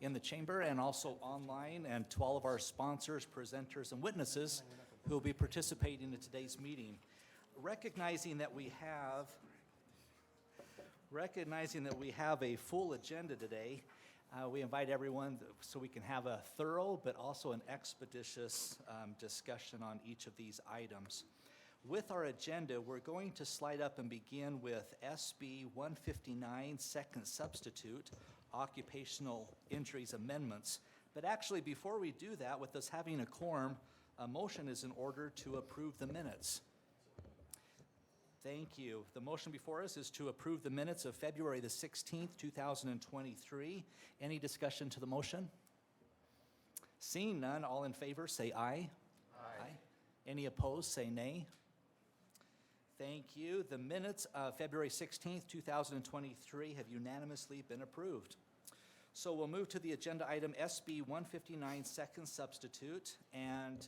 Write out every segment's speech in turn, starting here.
in the chamber and also online, and to all of our sponsors, presenters, and witnesses who will be participating in today's meeting. Recognizing that we have a full agenda today, we invite everyone so we can have a thorough but also an expeditious discussion on each of these items. With our agenda, we're going to slide up and begin with SB 159, second substitute, occupational injuries amendments. But actually, before we do that, with us having a quorum, a motion is in order to approve the minutes. Thank you. The motion before us is to approve the minutes of February the 16th, 2023. Any discussion to the motion? Seeing none, all in favor say aye. Aye. Any opposed say nay. Thank you. The minutes of February 16th, 2023 have unanimously been approved. So we'll move to the agenda item SB 159, second substitute, and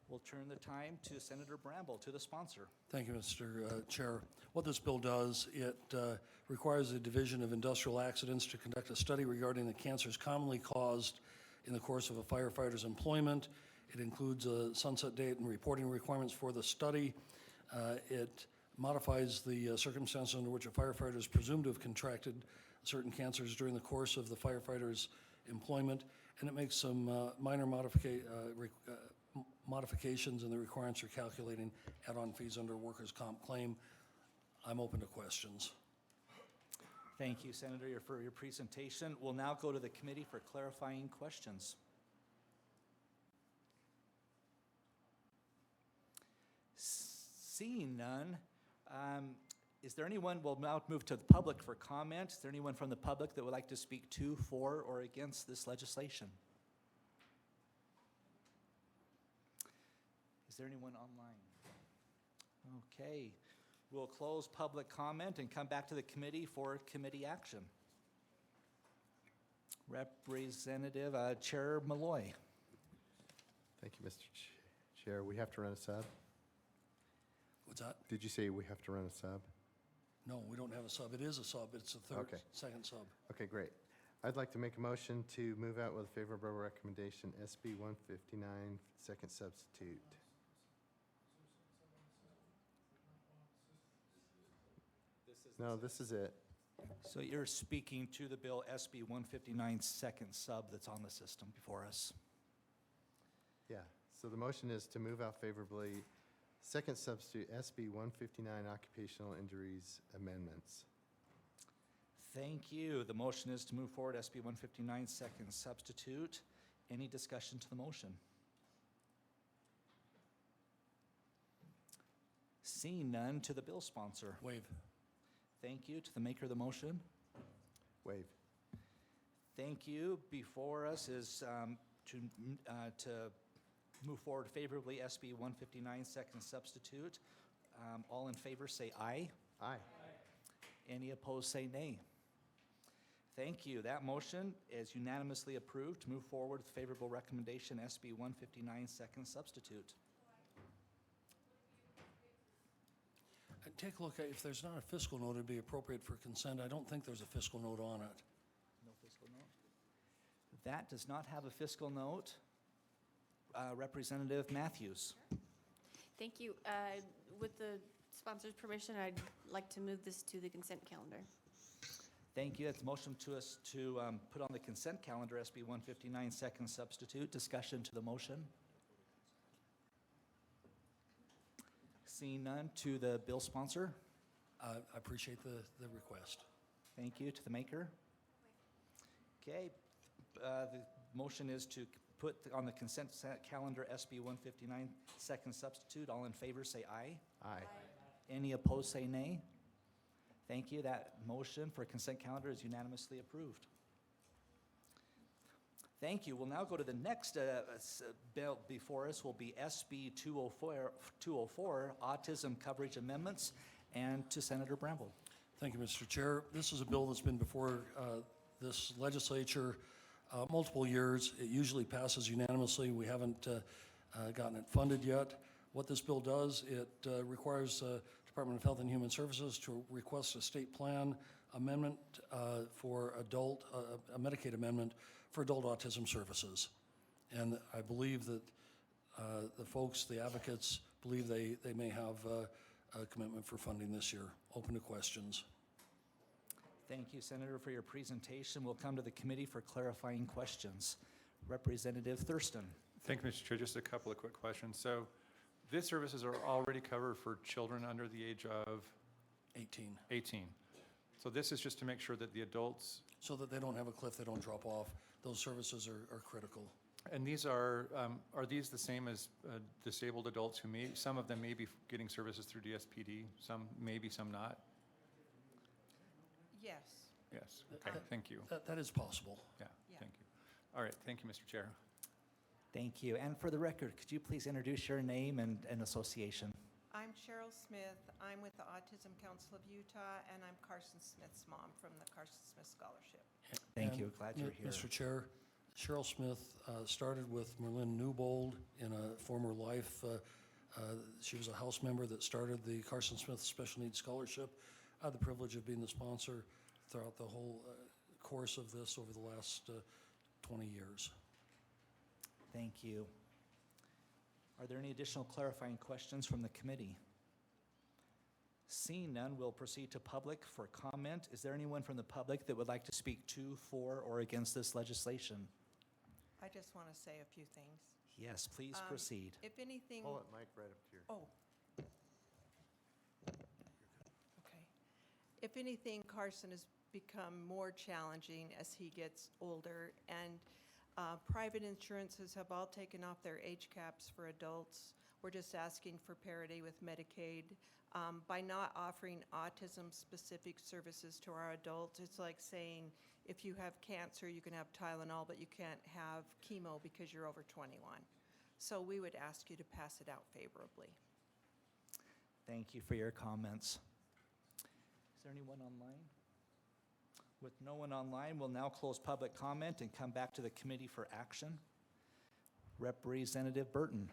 we'll turn the time to Senator Bramble, to the sponsor. Thank you, Mr. Chair. What this bill does, it requires the Division of Industrial Accidents to conduct a study regarding the cancers commonly caused in the course of a firefighter's employment. It includes a sunset date and reporting requirements for the study. It modifies the circumstances under which a firefighter is presumed to have contracted certain cancers during the course of the firefighter's employment, and it makes some minor modifications in the requirements for calculating add-on fees under a workers' comp claim. I'm open to questions. Thank you, Senator, for your presentation. We'll now go to the committee for clarifying questions. Seeing none, is there anyone, we'll now move to the public for comment. Is there anyone from the public that would like to speak to, for, or against this legislation? Is there anyone online? Okay, we'll close public comment and come back to the committee for committee action. Representative Chair Malloy. Thank you, Mr. Chair. We have to run a sub? What's that? Did you say we have to run a sub? No, we don't have a sub. It is a sub. It's a second sub. Okay, great. I'd like to make a motion to move out with a favorable recommendation, SB 159, second substitute. No, this is it. So you're speaking to the bill SB 159, second sub that's on the system before us. Yeah, so the motion is to move out favorably second substitute, SB 159, occupational injuries amendments. Thank you. The motion is to move forward SB 159, second substitute. Any discussion to the motion? Seeing none, to the bill sponsor. Waive. Thank you. To the maker of the motion. Waive. Thank you. Before us is to move forward favorably SB 159, second substitute. All in favor say aye. Aye. Any opposed say nay. Thank you. That motion is unanimously approved to move forward with favorable recommendation SB 159, second substitute. And take a look at, if there's not a fiscal note, it'd be appropriate for consent. I don't think there's a fiscal note on it. No fiscal note. That does not have a fiscal note. Representative Matthews. Thank you. With the sponsor's permission, I'd like to move this to the consent calendar. Thank you. That's a motion to us to put on the consent calendar SB 159, second substitute. Discussion to the motion. Seeing none, to the bill sponsor. I appreciate the request. Thank you. To the maker. Okay. The motion is to put on the consent calendar SB 159, second substitute. All in favor say aye. Aye. Any opposed say nay. Thank you. That motion for consent calendar is unanimously approved. Thank you. We'll now go to the next bill before us will be SB 204, Autism Coverage Amendments, and to Senator Bramble. Thank you, Mr. Chair. This is a bill that's been before this legislature multiple years. It usually passes unanimously. We haven't gotten it funded yet. What this bill does, it requires Department of Health and Human Services to request a state plan amendment for adult, a Medicaid amendment for adult autism services. And I believe that the folks, the advocates, believe they may have a commitment for funding this year. Open to questions. Thank you, Senator, for your presentation. We'll come to the committee for clarifying questions. Representative Thurston. Thank you, Mr. Chair. Just a couple of quick questions. So these services are already covered for children under the age of 18. So this is just to make sure that the adults, So that they don't have a cliff, they don't drop off. Those services are critical. and these are these the same as disabled adults who may, some of them may be getting services through DSPD, some maybe, some not? Yes. Yes, okay, thank you. That is possible. Yeah, Yeah. thank you. All right, thank you, Mr. Chair. Thank you. And for the record, could you please introduce your name and association? I'm Cheryl Smith. I'm with the Autism Council of Utah, and I'm Carson Smith's mom from the Carson Smith Scholarship. Thank And you. Glad you're here. Mr. Chair, Cheryl Smith started with Merlin Newbold in a former life. She was a House member that started the Carson Smith Special Needs Scholarship. I had the privilege of being the sponsor throughout the whole course of this over the last 20 years. Thank you. Are there any additional clarifying questions from the committee? Seeing none, we'll proceed to public for comment. Is there anyone from the public that would like to speak to, for, or against this legislation? I just want to say a few things. Yes, please Um, proceed. If anything, Pull it, Mike, right up to your. oh. Okay. If anything, Carson has become more challenging as he gets older, and private insurances have all taken off their age caps for adults. We're just asking for parity with Medicaid. By not offering autism-specific services to our adults, it's like saying, if you have cancer, you can have Tylenol, but you can't have chemo because you're over 21. So we would ask you to pass it out favorably. Thank you for your comments. Is there anyone online? With no one online, we'll now close public comment and come back to the committee for action. Representative Burton.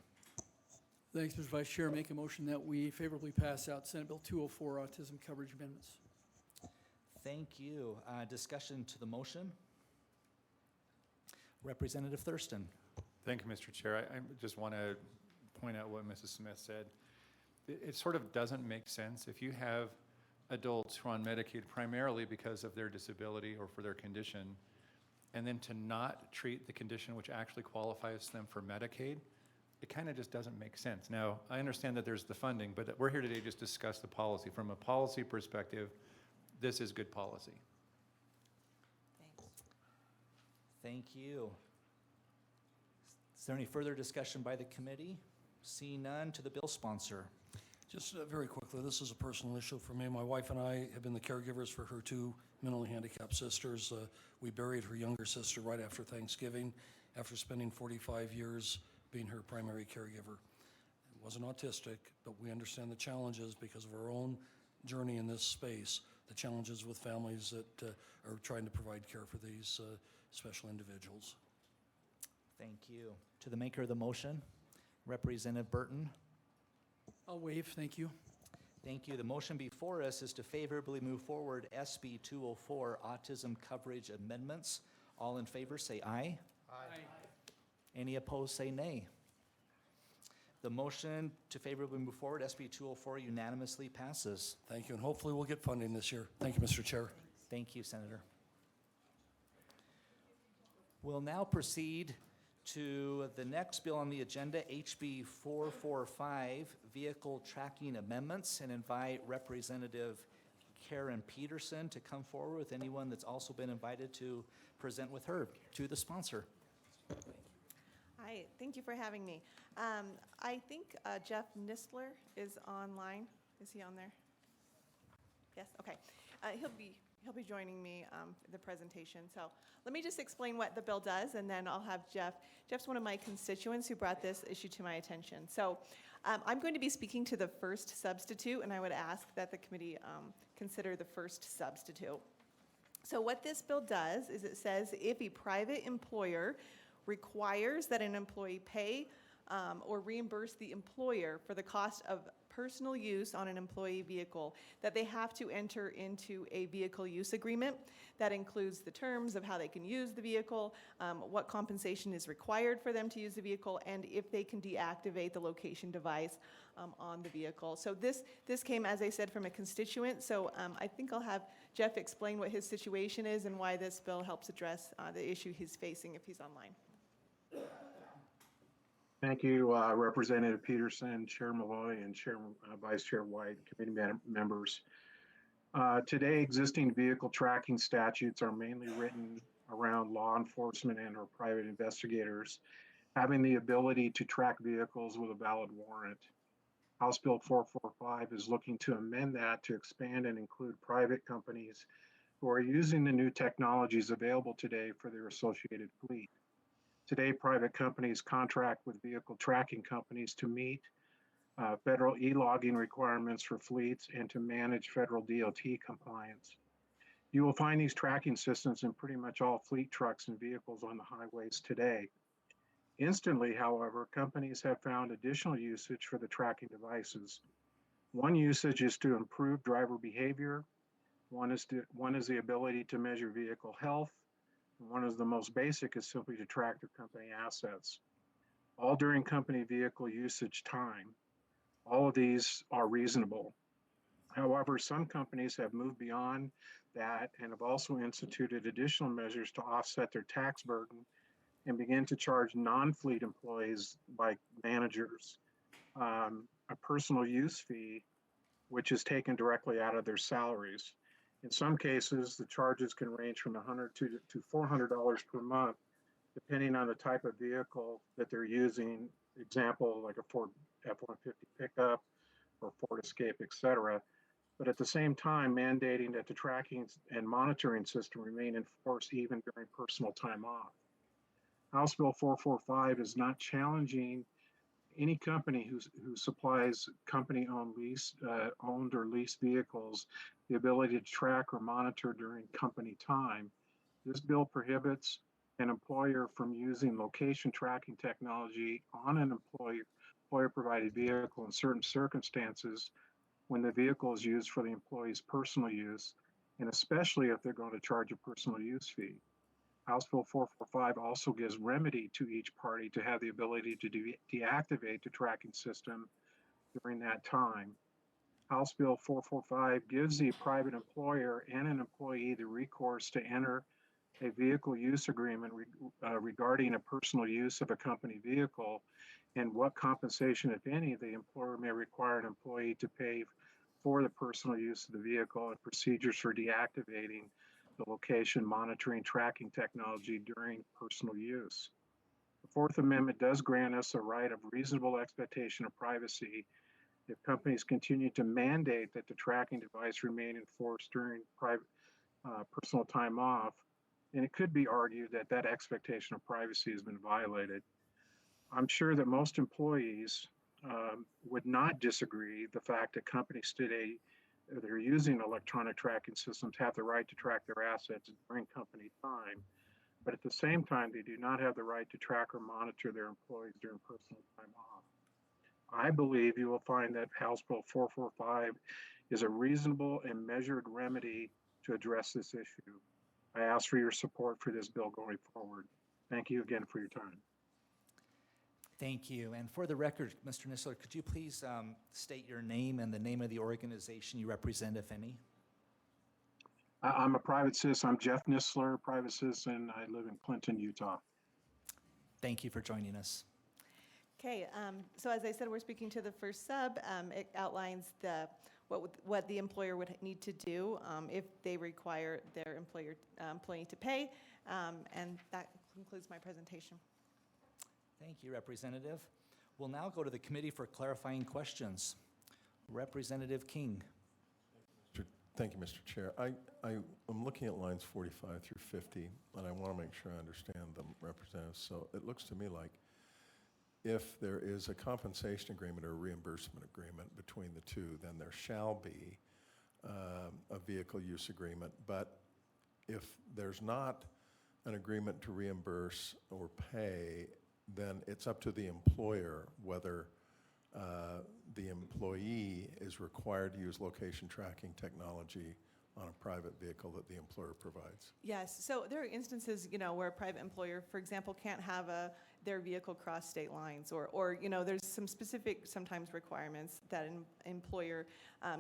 Thanks, Mr. Vice Chair. Make a motion that we favorably pass out Senate Bill 204, autism coverage amendments. Thank you. Discussion to the motion? Representative Thurston. Thank you, Mr. Chair. I just want to point out what Mrs. Smith said. It sort of doesn't make sense. If you have adults who are on Medicaid primarily because of their disability or for their condition, and then to not treat the condition which actually qualifies them for Medicaid, it kind of just doesn't make sense. Now, I understand that there's the funding, but we're here today to just discuss the policy. From a policy perspective, this is good policy. Thanks. Thank you. Is there any further discussion by the committee? Seeing none, to the bill sponsor. Just very quickly, this is a personal issue for me. My wife and I have been the caregivers for her two mentally handicapped sisters. We buried her younger sister right after Thanksgiving, after spending 45 years being her primary caregiver. It wasn't autistic, but we understand the challenges because of our own journey in this space, the challenges with families that are trying to provide care for these special individuals. Thank you. To the maker of the motion, Representative Burton. I'll waive, thank you. Thank you. The motion before us is to favorably move forward SB 204, autism coverage amendments. All in favor, say aye. Aye. Any opposed, say nay. The motion to favorably move forward, SB 204, unanimously passes. Thank you, and hopefully we'll get funding this year. Thank you, Mr. Chair. Thank you, Senator. We'll now proceed to the next bill on the agenda, HB 445, Vehicle Tracking Amendments, and invite Representative Karen Peterson to come forward with anyone that's also been invited to present with her to the sponsor. Hi, thank you for having me. I think Jeff Nistler is online. Is he on there? Yes, okay. He'll be joining me in the presentation. So let me just explain what the bill does, and then I'll have Jeff. Jeff's one of my constituents who brought this issue to my attention. So I'm going to be speaking to the first substitute, and I would ask that the committee consider the first substitute. So what this bill does is it says if a private employer requires that an employee pay or reimburse the employer for the cost of personal use on an employee vehicle, that they have to enter into a vehicle use agreement. That includes the terms of how they can use the vehicle, what compensation is required for them to use the vehicle, and if they can deactivate the location device on the vehicle. So this came, as I said, from a constituent, so I think I'll have Jeff explain what his situation is and why this bill helps address the issue he's facing if he's online. Thank you, Representative Peterson, Chair Malloy, and Vice Chair White, committee members. Today, existing vehicle tracking statutes are mainly written around law enforcement and or private investigators having the ability to track vehicles with a valid warrant. House Bill 445 is looking to amend that to expand and include private companies who are using the new technologies available today for their associated fleet. Today, private companies contract with vehicle tracking companies to meet federal e-logging requirements for fleets and to manage federal DOT compliance. You will find these tracking systems in pretty much all fleet trucks and vehicles on the highways today. Instantly, however, companies have found additional usage for the tracking devices. One usage is to improve driver behavior. One is the ability to measure vehicle health. One is the most basic is simply to track the company assets, all during company vehicle usage time. All of these are reasonable. However, some companies have moved beyond that and have also instituted additional measures to offset their tax burden and begin to charge non-fleet employees like managers a personal use fee, which is taken directly out of their salaries. In some cases, the charges can range from $100 to $400 per month, depending on the type of vehicle that they're using. Example, like a Ford F-150 pickup or Ford Escape, etc. But at the same time, mandating that the tracking and monitoring system remain in force even during personal time off. House Bill 445 is not challenging any company who supplies company-owned owned or leased vehicles the ability to track or monitor during company time. This bill prohibits an employer from using location tracking technology on an employer-provided vehicle in certain circumstances when the vehicle is used for the employee's personal use, and especially if they're going to charge a personal use fee. House Bill 445 also gives remedy to each party to have the ability to deactivate the tracking system during that time. House Bill 445 gives the private employer and an employee the recourse to enter a vehicle use agreement regarding a personal use of a company vehicle and what compensation, if any, the employer may require an employee to pay for the personal use of the vehicle and procedures for deactivating the location monitoring tracking technology during personal use. The Fourth Amendment does grant us a right of reasonable expectation of privacy if companies continue to mandate that the tracking device remain in force during personal time off, and it could be argued that that expectation of privacy has been violated. I'm sure that most employees would not disagree the fact that companies today that are using electronic tracking systems have the right to track their assets during company time, but at the same time, they do not have the right to track or monitor their employees during personal time off. I believe you will find that House Bill 445 is a reasonable and measured remedy to address this issue. I ask for your support for this bill going forward. Thank you again for your time. Thank you. And for the record, Mr. Nistler, could you please state your name and the name of the organization you represent, if any? I'm a private citizen. I'm Jeff Nistler, private citizen. I live in Clinton, Utah. Thank you for joining us. Okay, so as I said, we're speaking to the first sub. It outlines what the employer would need to do if they require their employee to pay, and that concludes my presentation. Thank you, Representative. We'll now go to the committee for clarifying questions. Representative King. Thank you, Mr. Chair. I'm looking at lines 45 through 50, and I want to make sure I understand them, Representative. So it looks to me like if there is a compensation agreement or a reimbursement agreement between the two, then there shall be a vehicle use agreement. But if there's not an agreement to reimburse or pay, then it's up to the employer whether the employee is required to use location tracking technology on a private vehicle that the employer provides. Yes, so there are instances, where a private employer, for example, can't have their vehicle cross state lines, or there's some specific, sometimes requirements that an employer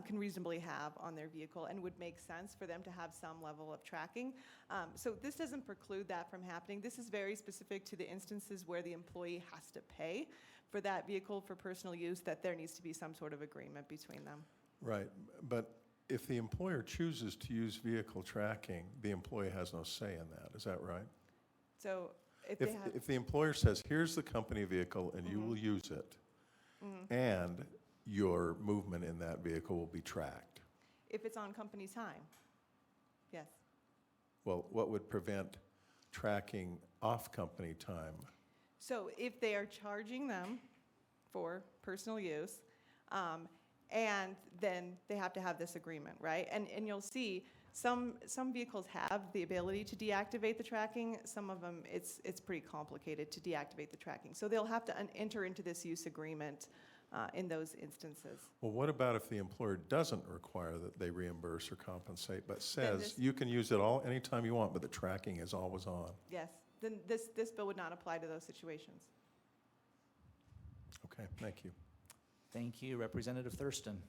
can reasonably have on their vehicle and would make sense for them to have some level of tracking. So this doesn't preclude that from happening. This is very specific to the instances where the employee has to pay for that vehicle for personal use, that there needs to be some sort of agreement between them. Right, but if the employer chooses to use vehicle tracking, the employee has no say in that, is that right? So if they have, If the employer says, here's the company vehicle and you will use it, and your movement in that vehicle will be tracked, if it's on company time, yes. well, what would prevent tracking off company time? So if they are charging them for personal use, and then they have to have this agreement, right? And you'll see some vehicles have the ability to deactivate the tracking. Some of them, it's pretty complicated to deactivate the tracking. So they'll have to enter into this use agreement in those instances. Well, what about if the employer doesn't require that they reimburse or compensate, but says this- you can use it all anytime you want, but the tracking is always on? Yes, then this bill would not apply to those situations. Okay, thank you. Thank you. Representative Thurston.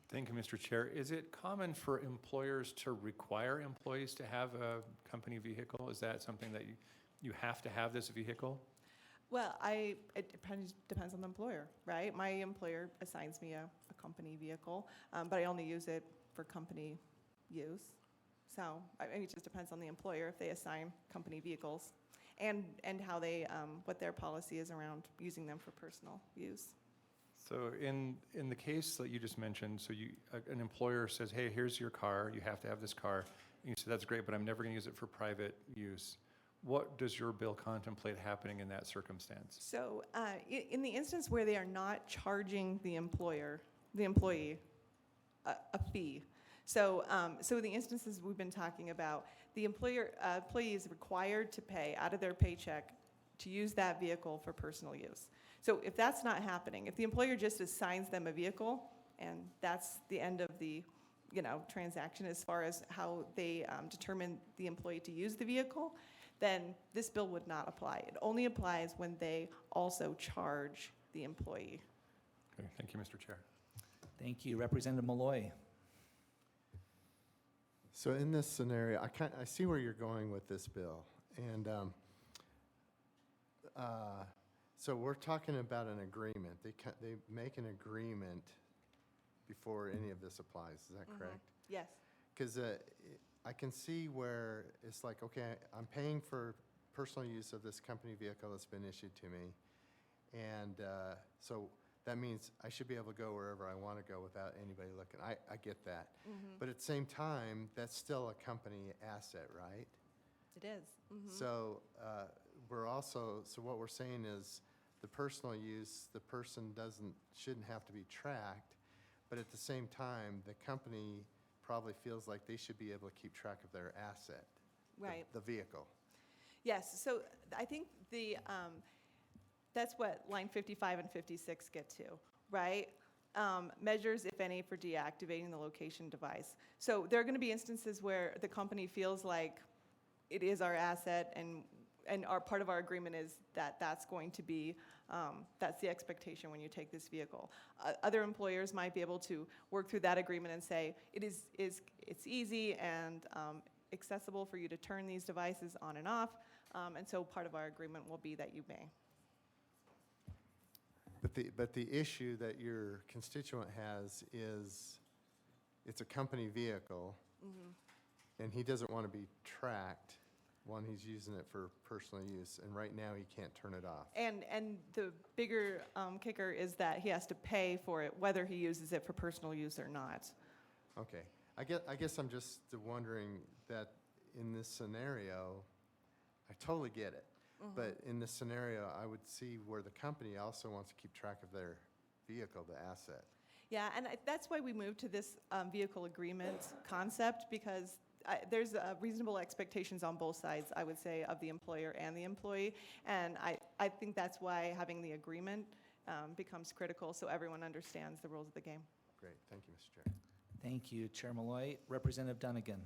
Thank you, Mr. Chair. Is it common for employers to require employees to have a company vehicle? Is that something that you have to have this vehicle? Well, it depends on the employer, right? My employer assigns me a company vehicle, but I only use it for company use. So, it just depends on the employer if they assign company vehicles and how they, what their policy is around using them for personal use. So in the case that you just mentioned, so an employer says, hey, here's your car, you have to have this car, and you say, that's great, but I'm never going to use it for private use. What does your bill contemplate happening in that circumstance? So, in the instance where they are not charging the employee, a fee. So, the instances we've been talking about, the employee is required to pay out of their paycheck to use that vehicle for personal use. So if that's not happening, if the employer just assigns them a vehicle, and that's the end of the, transaction as far as how they determine the employee to use the vehicle, then this bill would not apply. It only applies when they also charge the employee. Okay, thank you, Mr. Chair. Thank you. Representative Malloy. So in this scenario, I see where you're going with this bill. And so we're talking about an agreement. They make an agreement before any of this applies. Is that correct? Yes. Because I can see where it's like, okay, I'm paying for personal use of this company vehicle that's been issued to me. And so that means I should be able to go wherever I want to go without anybody looking. I get that. But at the same time, that's still a company asset, right? It is. So so what we're saying is the personal use, the person shouldn't have to be tracked, but at the same time, the company probably feels like they should be able to keep track of their asset. Right. The vehicle. Yes, so I think that's what line 55 and 56 get to, right? Measures, if any, for deactivating the location device. So there are going to be instances where the company feels like it is our asset, and part of our agreement is that that's going to be, that's the expectation when you take this vehicle. Other employers might be able to work through that agreement and say, it's easy and accessible for you to turn these devices on and off, and so part of our agreement will be that you may. But the issue that your constituent has is it's a company vehicle, and he doesn't want to be tracked when he's using it for personal use, and right now he can't turn it off. And the bigger kicker is that he has to pay for it, whether he uses it for personal use or not. Okay. I guess I'm just wondering that in this scenario, I totally get it. But in this scenario, I would see where the company also wants to keep track of their vehicle, the asset. Yeah, and that's why we moved to this vehicle agreement concept, because there's reasonable expectations on both sides, I would say, of the employer and the employee. And I think that's why having the agreement becomes critical, so everyone understands the rules of the game. Great, thank you, Mr. Chair. Thank you, Chair Malloy. Representative Dunnigan.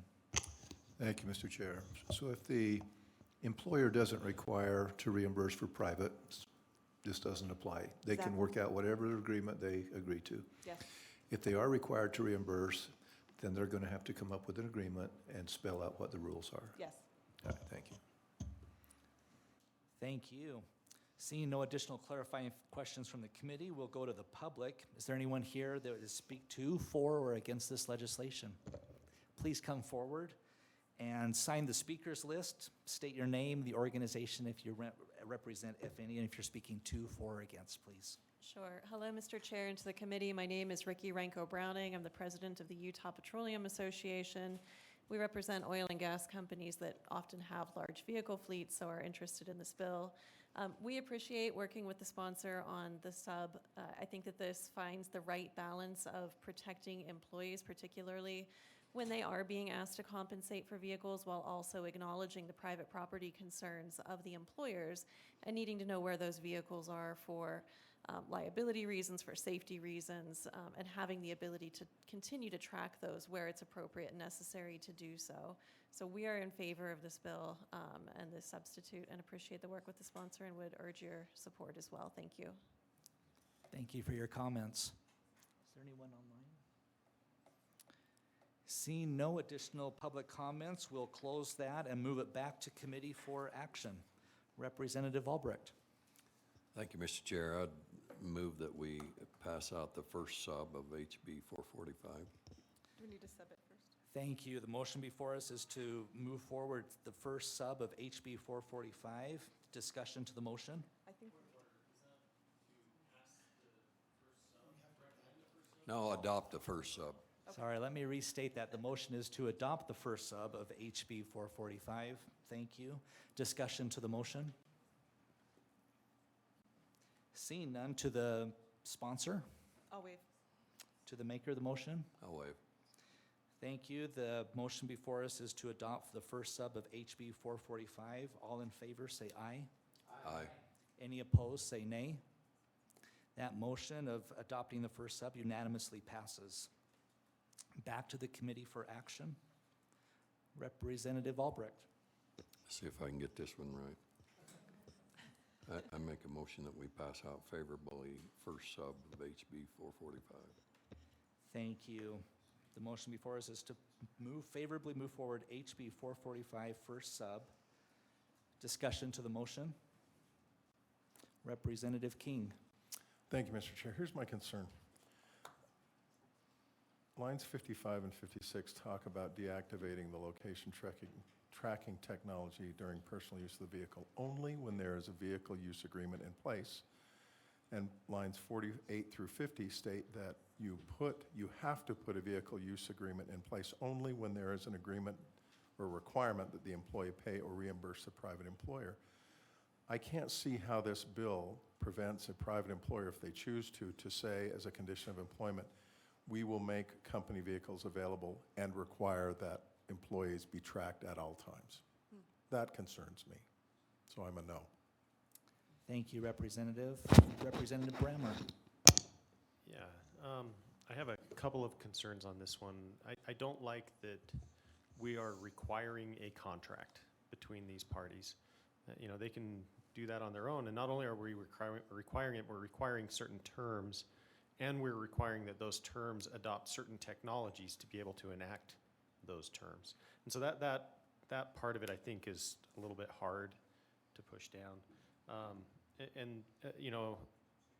Thank you, Mr. Chair. So if the employer doesn't require to reimburse for private, this doesn't apply. They can Exactly. work out whatever agreement they agree to. Yes. If they are required to reimburse, then they're going to have to come up with an agreement and spell out what the rules are. Yes. All right, thank you. Thank you. Seeing no additional clarifying questions from the committee, we'll go to the public. Is there anyone here that would speak to, for, or against this legislation? Please come forward and sign the speakers list. State your name, the organization if you represent, if any, and if you're speaking to, for, or against, please. Sure. Hello, Mr. Chair, and to the committee. My name is Ricky Ranko Browning. I'm the president of the Utah Petroleum Association. We represent oil and gas companies that often have large vehicle fleets, so are interested in this bill. We appreciate working with the sponsor on the sub. I think that this finds the right balance of protecting employees, particularly when they are being asked to compensate for vehicles, while also acknowledging the private property concerns of the employers and needing to know where those vehicles are for liability reasons, for safety reasons, and having the ability to continue to track those where it's appropriate and necessary to do so. So we are in favor of this bill and this substitute, and appreciate the work with the sponsor and would urge your support as well. Thank you. Thank you for your comments. Is there anyone online? Seeing no additional public comments, we'll close that and move it back to committee for action. Representative Albrecht. Thank you, Mr. Chair. I'd move that we pass out the first sub of HB 445. Do we need to sub it first? Thank you. The motion before us is to move forward the first sub of HB 445. Discussion to the motion. I think. No, adopt the first sub. Sorry, let me restate that. The motion is to adopt the first sub of HB 445. Thank you. Discussion to the motion. Seeing none, to the sponsor, I'll waive. to the maker of the motion. I'll waive. Thank you. The motion before us is to adopt the first sub of HB 445. All in favor, say aye. Aye. Any opposed, say nay. That motion of adopting the first sub unanimously passes. Back to the committee for action. Representative Albrecht. See if I can get this one right. I make a motion that we pass out favorably first sub of HB 445. Thank you. The motion before us is to favorably move forward HB 445 first sub. Discussion to the motion. Representative King. Thank you, Mr. Chair. Here's my concern. Lines 55 and 56 talk about deactivating the location tracking technology during personal use of the vehicle only when there is a vehicle use agreement in place. And lines 48 through 50 state that you have to put a vehicle use agreement in place only when there is an agreement or requirement that the employee pay or reimburse the private employer. I can't see how this bill prevents a private employer, if they choose to say as a condition of employment, we will make company vehicles available and require that employees be tracked at all times. That concerns me, so I'm a no. Thank you, Representative. Representative Brammer. Yeah, I have a couple of concerns on this one. I don't like that we are requiring a contract between these parties. You know, they can do that on their own, and not only are we requiring it, we're requiring certain terms, and we're requiring that those terms adopt certain technologies to be able to enact those terms. And so that part of it, I think, is a little bit hard to push down. You know,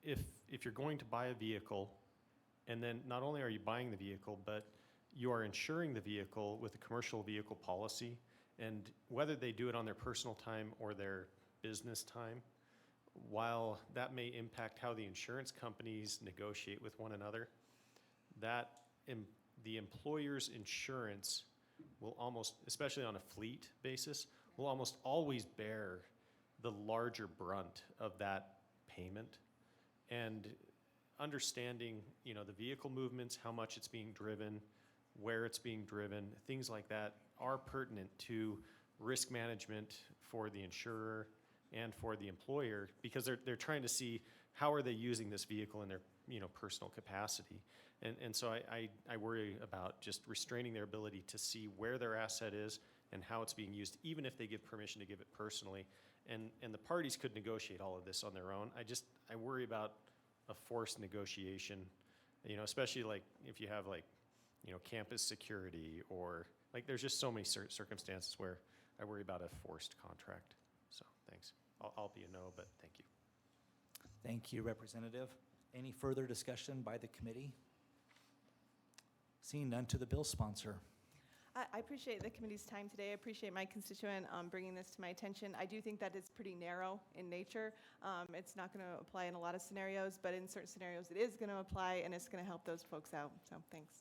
if you're going to buy a vehicle, and then not only are you buying the vehicle, but you are insuring the vehicle with a commercial vehicle policy, and whether they do it on their personal time or their business time, while that may impact how the insurance companies negotiate with one another, the employer's insurance will almost, especially on a fleet basis, will almost always bear the larger brunt of that payment. And understanding, you know, the vehicle movements, how much it's being driven, where it's being driven, things like that are pertinent to risk management for the insurer and for the employer, because they're trying to see how are they using this vehicle in their, personal capacity? And so I worry about just restraining their ability to see where their asset is and how it's being used, even if they give permission to give it personally. And the parties could negotiate all of this on their own. I worry about a forced negotiation, especially like if you have like, campus security, or like there's just so many circumstances where I worry about a forced contract. So thanks. I'll be a no, but thank you. Thank you, Representative. Any further discussion by the committee? Seeing none, to the bill sponsor. I appreciate the committee's time today. I appreciate my constituent bringing this to my attention. I do think that it's pretty narrow in nature. It's not going to apply in a lot of scenarios, but in certain scenarios it is going to apply, and it's going to help those folks out. So thanks.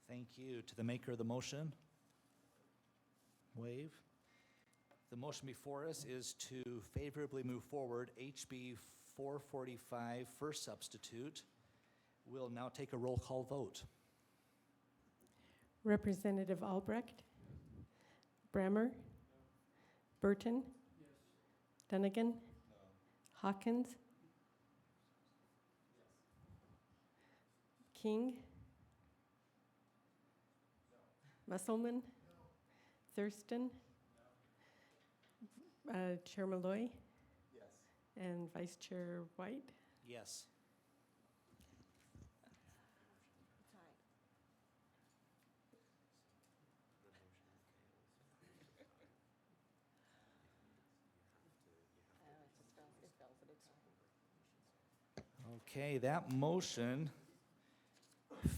Thank you. To the maker of the motion? Wave. The motion before us is to favorably move forward HB 445 first substitute. We'll now take a roll call vote. Representative Albrecht? Brammer? Burton? Dunnigan? Hawkins? King? Musselman? Thurston? Chair Malloy? Yes. And Vice Chair White? Yes. Okay, that motion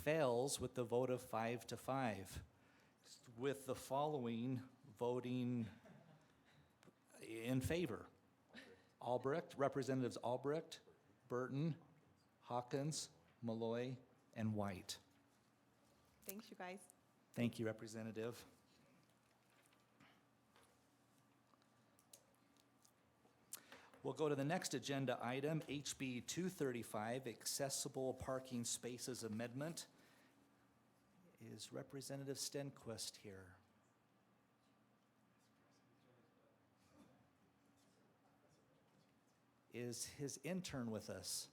fails with the vote of 5-5, with the following voting in favor. Albrecht, Representatives Albrecht, Burton, Hawkins, Malloy, and White. Thanks, you guys. Thank you, Representative. We'll go to the next agenda item, HB 235, Accessible Parking Spaces Amendment. Is Representative Stenquist here? Is his intern with us?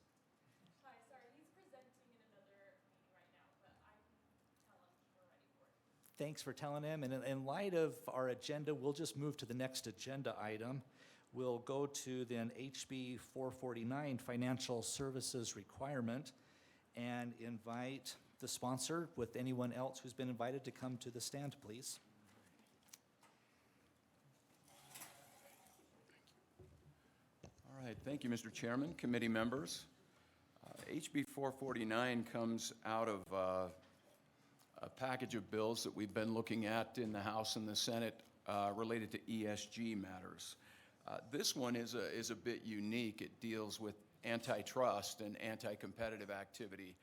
Hi, sorry, he's presenting in another meeting right now, but I can tell him we're ready for it. Thanks for telling him. And in light of our agenda, we'll just move to the next agenda item. We'll go to then HB 449, Financial Services Requirement, and invite the sponsor with anyone else who's been invited to come to the stand, please. All right, thank you, Mr. Chairman, committee members. HB 449 comes out of a package of bills that we've been looking at in the House and the Senate related to ESG matters. This one is a bit unique. It deals with antitrust and anti-competitive activity.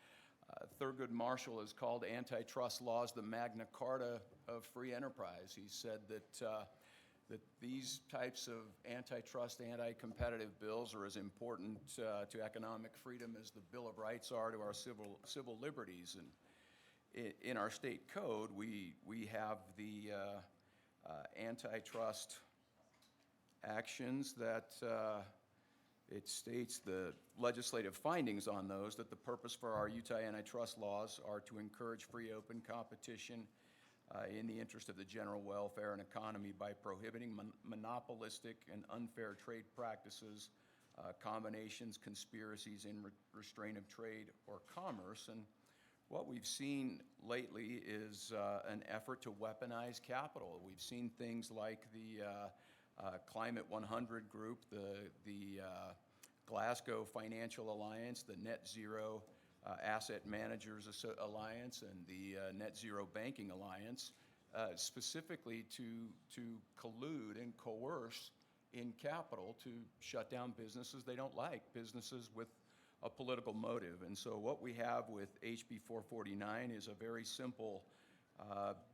Thurgood Marshall has called antitrust laws the Magna Carta of free enterprise. He said that these types of antitrust, anti-competitive bills are as important to economic freedom as the Bill of Rights are to our civil liberties. And in our state code, we have the antitrust actions that it states the legislative findings on those, that the purpose for our Utah antitrust laws are to encourage free, open competition in the interest of the general welfare and economy by prohibiting monopolistic and unfair trade practices, combinations, conspiracies in restraint of trade or commerce. And what we've seen lately is an effort to weaponize capital. We've seen things like the Climate 100 group, the Glasgow Financial Alliance, the Net Zero Asset Managers Alliance, and the Net Zero Banking Alliance, specifically to collude and coerce in capital to shut down businesses they don't like, businesses with a political motive. And so what we have with HB 449 is a very simple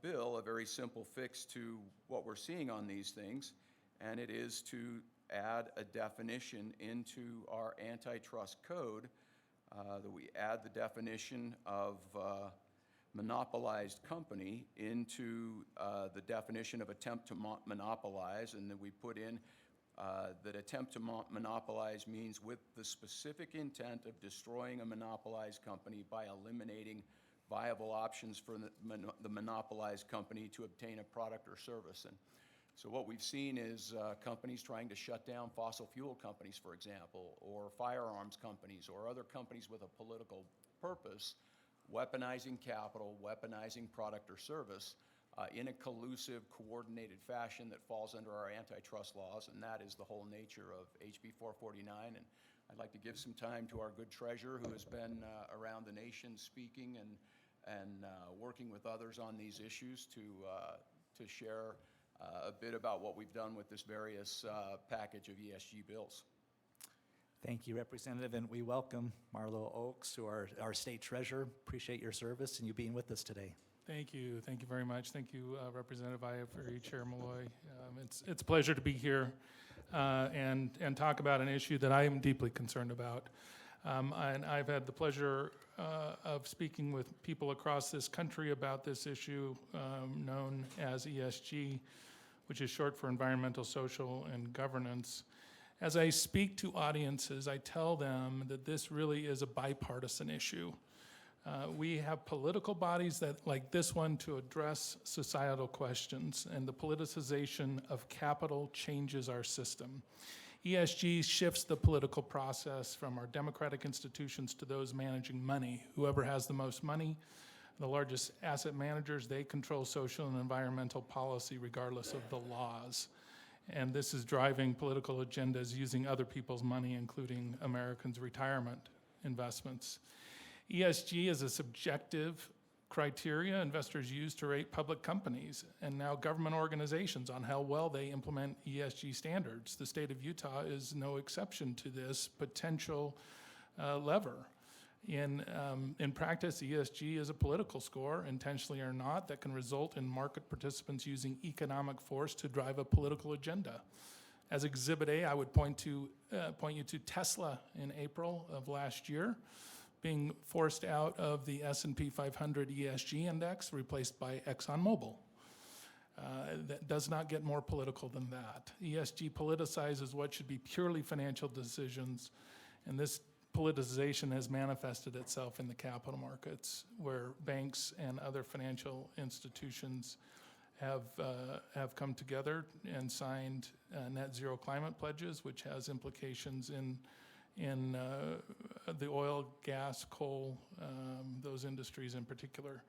bill, a very simple fix to what we're seeing on these things, and it is to add a definition into our antitrust code, that we add the definition of monopolized company into the definition of attempt to monopolize, and then we put in that attempt to monopolize means with the specific intent of destroying a monopolized company by eliminating viable options for the monopolized company to obtain a product or service. And so what we've seen is companies trying to shut down fossil fuel companies, for example, or firearms companies, or other companies with a political purpose, weaponizing capital, weaponizing product or service in a collusive, coordinated fashion that falls under our antitrust laws, and that is the whole nature of HB 449. And I'd like to give some time to our good treasurer, who has been around the nation speaking and working with others on these issues, to share a bit about what we've done with this various package of ESG bills. Thank you, Representative, and we welcome Marlo Oaks, who are our state treasurer. Appreciate your service and you being with us today. Thank you. Thank you very much. Thank you, Representative Iafrey, Chair Malloy. It's a pleasure to be here and talk about an issue that I am deeply concerned about. And I've had the pleasure of speaking with people across this country about this issue known as ESG, which is short for environmental, social, and governance. As I speak to audiences, I tell them that this really is a bipartisan issue. We have political bodies that, like this one, to address societal questions, and the politicization of capital changes our system. ESG shifts the political process from our democratic institutions to those managing money. Whoever has the most money, the largest asset managers, they control social and environmental policy regardless of the laws. And this is driving political agendas using other people's money, including Americans' retirement investments. ESG is a subjective criteria investors use to rate public companies and now government organizations on how well they implement ESG standards. The state of Utah is no exception to this potential lever. In practice, ESG is a political score, intentionally or not, that can result in market participants using economic force to drive a political agenda. As Exhibit A, I would point you to Tesla in April of last year, being forced out of the S&P 500 ESG index, replaced by ExxonMobil. That does not get more political than that. ESG politicizes what should be purely financial decisions, and this politicization has manifested itself in the capital markets, where banks and other financial institutions have come together and signed net zero climate pledges, which has implications in the oil, gas, coal, those industries in particular.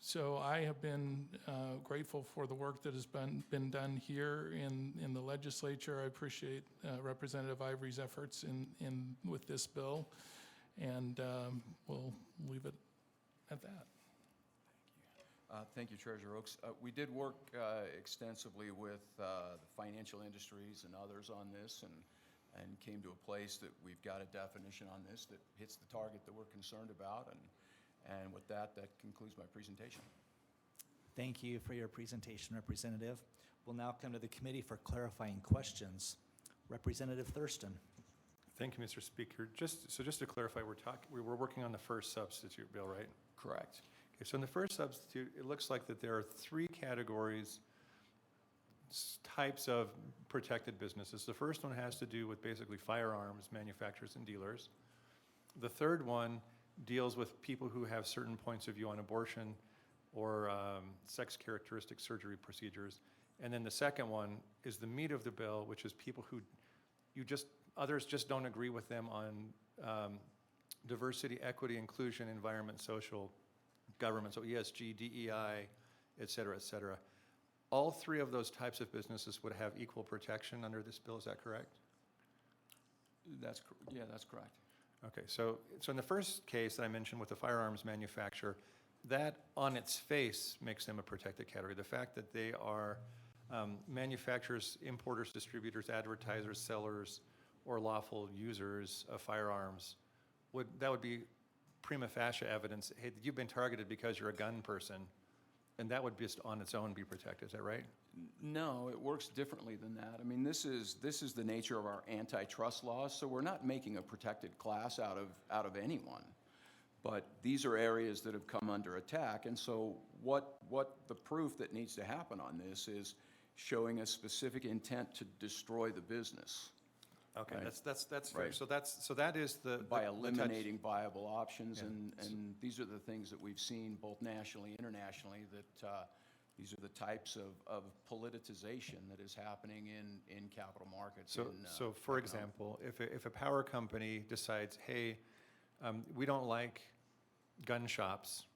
So I have been grateful for the work that has been done here in the legislature. I appreciate Representative Ivory's efforts with this bill, and we'll leave it at that. Thank you, Treasurer Oaks. We did work extensively with the financial industries and others on this, and came to a place that we've got a definition on this that hits the target that we're concerned about. And with that concludes my presentation. Thank you for your presentation, Representative. We'll now come to the committee for clarifying questions. Representative Thurston. Thank you, Mr. Speaker. Just to clarify, we're working on the first substitute bill, right? Correct. Okay, so in the first substitute, it looks like that there are three categories, types of protected businesses. The first one has to do with basically firearms manufacturers and dealers. The third one deals with people who have certain points of view on abortion or sex characteristic surgery procedures. And then the second one is the meat of the bill, which is people who others just don't agree with them on diversity, equity, inclusion, environment, social, government, so ESG, DEI, et cetera, et cetera. All three of those types of businesses would have equal protection under this bill, is that correct? That's correct. Okay, so in the first case that I mentioned with the firearms manufacturer, that on its face makes them a protected category. The fact that they are manufacturers, importers, distributors, advertisers, sellers, or lawful users of firearms, that would be prima facie evidence, hey, you've been targeted because you're a gun person, and that would just on its own be protected, is that right? No, it works differently than that. I mean, this is the nature of our antitrust laws, so we're not making a protected class out of anyone. But these are areas that have come under attack, and so what the proof that needs to happen on this is showing a specific intent to destroy the business. Okay, Right. that's fair. Right. So that is the. By the touch- eliminating viable options, Yeah. and these are the things that we've seen both nationally, internationally, that these are the types of politicization that is happening in capital markets. So, so for example, if a power company decides, hey, we don't like gun shops,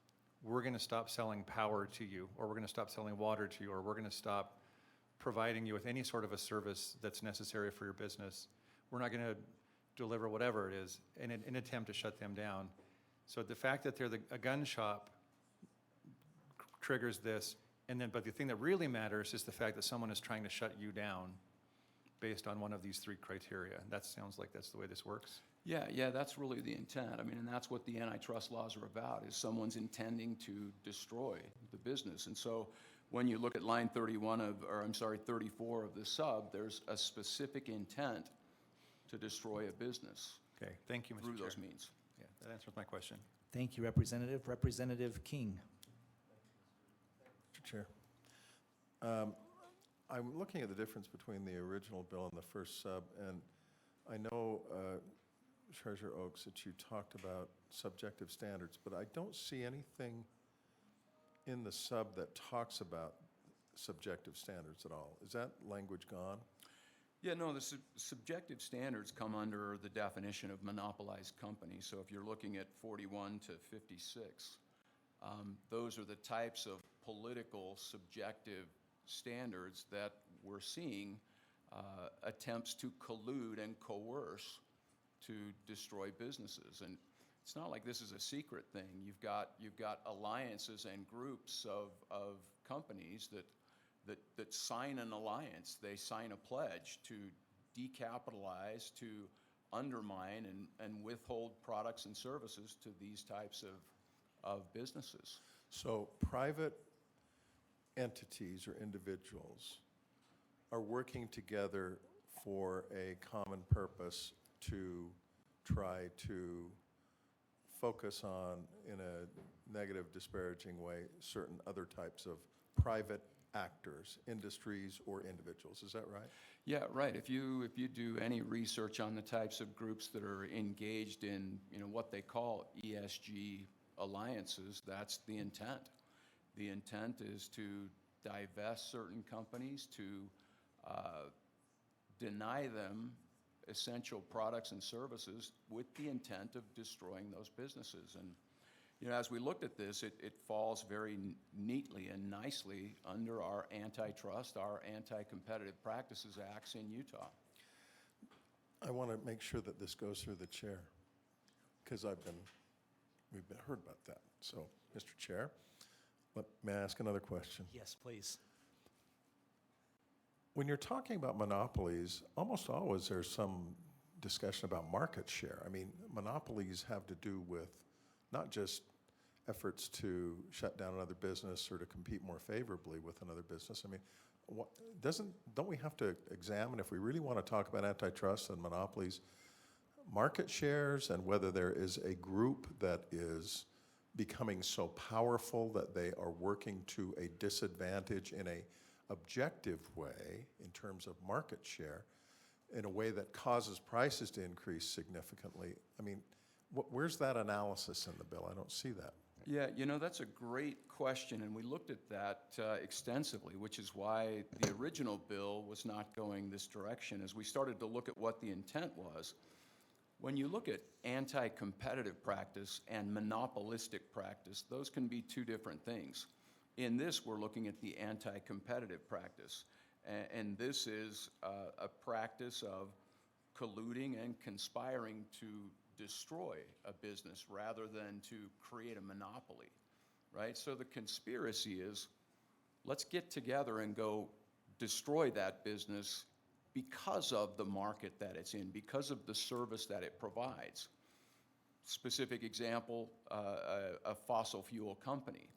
we're going to stop selling power to you, or we're going to stop selling water to you, or we're going to stop providing you with any sort of a service that's necessary for your business. We're not going to deliver whatever it is in an attempt to shut them down. So the fact that they're a gun shop triggers this, and then, but the thing that really matters is the fact that someone is trying to shut you down based on one of these three criteria. That sounds like that's the way this works. Yeah, that's really the intent. I mean, and that's what the antitrust laws are about, is someone's intending to destroy the business. And so when you look at line 34 of the sub, there's a specific intent to destroy a business. Okay, thank you, Mr. Chair. Through those means. Yeah, that answers my question. Thank you, Representative. Representative King. Mr. Chair. I'm looking at the difference between the original bill and the first sub, and I know, Treasurer Oaks, that you talked about subjective standards, but I don't see anything in the sub that talks about subjective standards at all. Is that language gone? Yeah, no, the subjective standards come under the definition of monopolized company. So if you're looking at 41 to 56, those are the types of political subjective standards that we're seeing attempts to collude and coerce to destroy businesses. And it's not like this is a secret thing. You've got alliances and groups of companies that sign an alliance. They sign a pledge to decapitalize, to undermine and withhold products and services to these types of businesses. So private entities or individuals are working together for a common purpose to try to focus on, in a negative, disparaging way, certain other types of private actors, industries, or individuals. Is that right? Yeah, right. If you do any research on the types of groups that are engaged in, what they call ESG alliances, that's the intent. The intent is to divest certain companies, to deny them essential products and services with the intent of destroying those businesses. And as we looked at this, it falls very neatly and nicely under our antitrust, our anti-competitive practices acts in Utah. I want to make sure that this goes through the chair, because we've heard about that. So, Mr. Chair, may I ask another question? Yes, please. When you're talking about monopolies, almost always there's some discussion about market share. I mean, monopolies have to do with not just efforts to shut down another business or to compete more favorably with another business. I mean, don't we have to examine, if we really want to talk about antitrust and monopolies, market shares, and whether there is a group that is becoming so powerful that they are working to a disadvantage in a objective way in terms of market share, in a way that causes prices to increase significantly? I mean, where's that analysis in the bill? I don't see that. Yeah, that's a great question, and we looked at that extensively, which is why the original bill was not going this direction. As we started to look at what the intent was, when you look at anti-competitive practice and monopolistic practice, those can be two different things. In this, we're looking at the anti-competitive practice, and this is a practice of colluding and conspiring to destroy a business rather than to create a monopoly, right? So the conspiracy is, let's get together and go destroy that business because of the market that it's in, because of the service that it provides. Specific example, a fossil fuel company.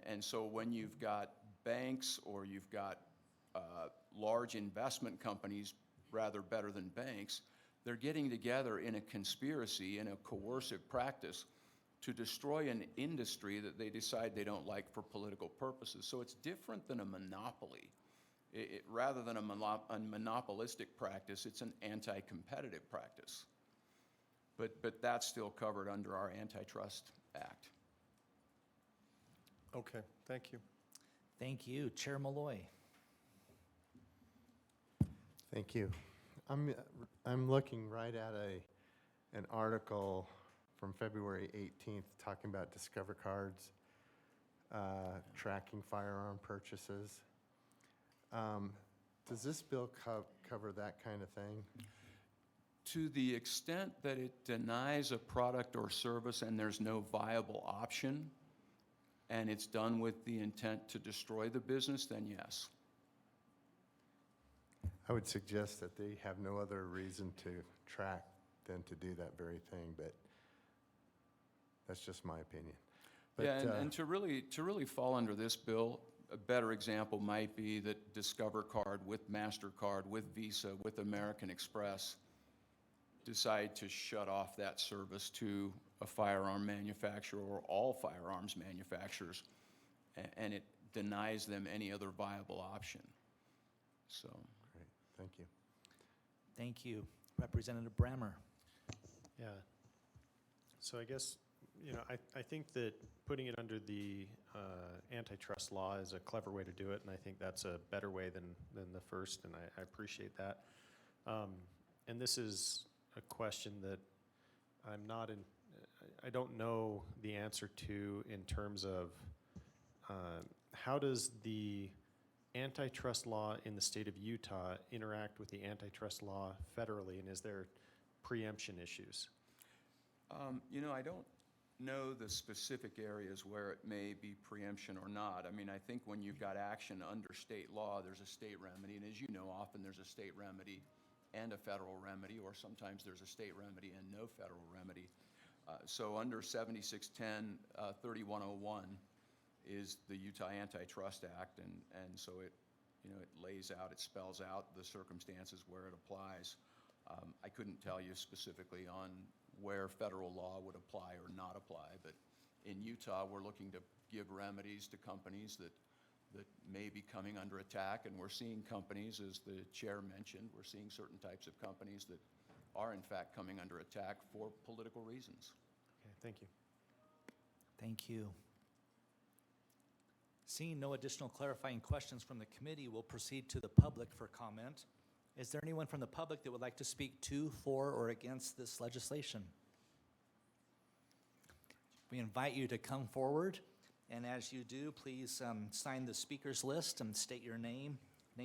And so when you've got banks or you've got large investment companies, rather better than banks, they're getting together in a conspiracy, in a coercive practice to destroy an industry that they decide they don't like for political purposes. So it's different than a monopoly. rather than a monopolistic practice, it's an anti-competitive practice. But that's still covered under our Antitrust Act. Okay, thank you. Thank you. Chair Malloy. Thank you. I'm looking right at an article from February 18th talking about Discover Cards tracking firearm purchases. Does this bill cover that kind of thing? To the extent that it denies a product or service and there's no viable option, and it's done with the intent to destroy the business, then yes. I would suggest that they have no other reason to track than to do that very thing, but that's just my opinion. But, Yeah, and to really fall under this bill, a better example might be that Discover Card with MasterCard, with Visa, with American Express decide to shut off that service to a firearm manufacturer or all firearms manufacturers, and it denies them any other viable option. So. Great, thank you. Thank you. Representative Brammer. Yeah. So I guess, you know, I think that putting it under the antitrust law is a clever way to do it, and I think that's a better way than the first, and I appreciate that. And this is a question that I don't know the answer to in terms of how does the antitrust law in the state of Utah interact with the antitrust law federally, and is there preemption issues? You know, I don't know the specific areas where it may be preemption or not. I mean, I think when you've got action under state law, there's a state remedy, and as you know, often there's a state remedy and a federal remedy, or sometimes there's a state remedy and no federal remedy. So under 7610, 3101 is the Utah Antitrust Act, and so it, you know, it lays out, it spells out the circumstances where it applies. I couldn't tell you specifically on where federal law would apply or not apply, but in Utah, we're looking to give remedies to companies that may be coming under attack, and we're seeing companies, as the chair mentioned, we're seeing certain types of companies that are in fact coming under attack for political reasons. Okay, thank you. Thank you. Seeing no additional clarifying questions from the committee, we'll proceed to the public for comment. Is there anyone from the public that would like to speak to, for, or against this legislation? We invite you to come forward, and as you do, please sign the speakers list and state your name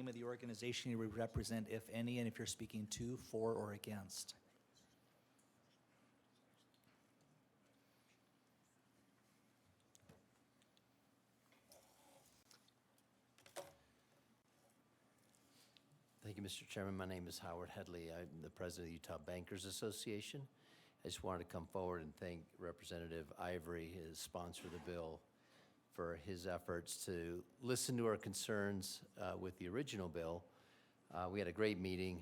of the organization you represent, if any, and if you're speaking to, for, or against. Thank you, Mr. Chairman. My name is Howard Headley. I'm the president of the Utah Bankers Association. I just wanted to come forward and thank Representative Ivory, his sponsor of the bill, for his efforts to listen to our concerns with the original bill. We had a great meeting,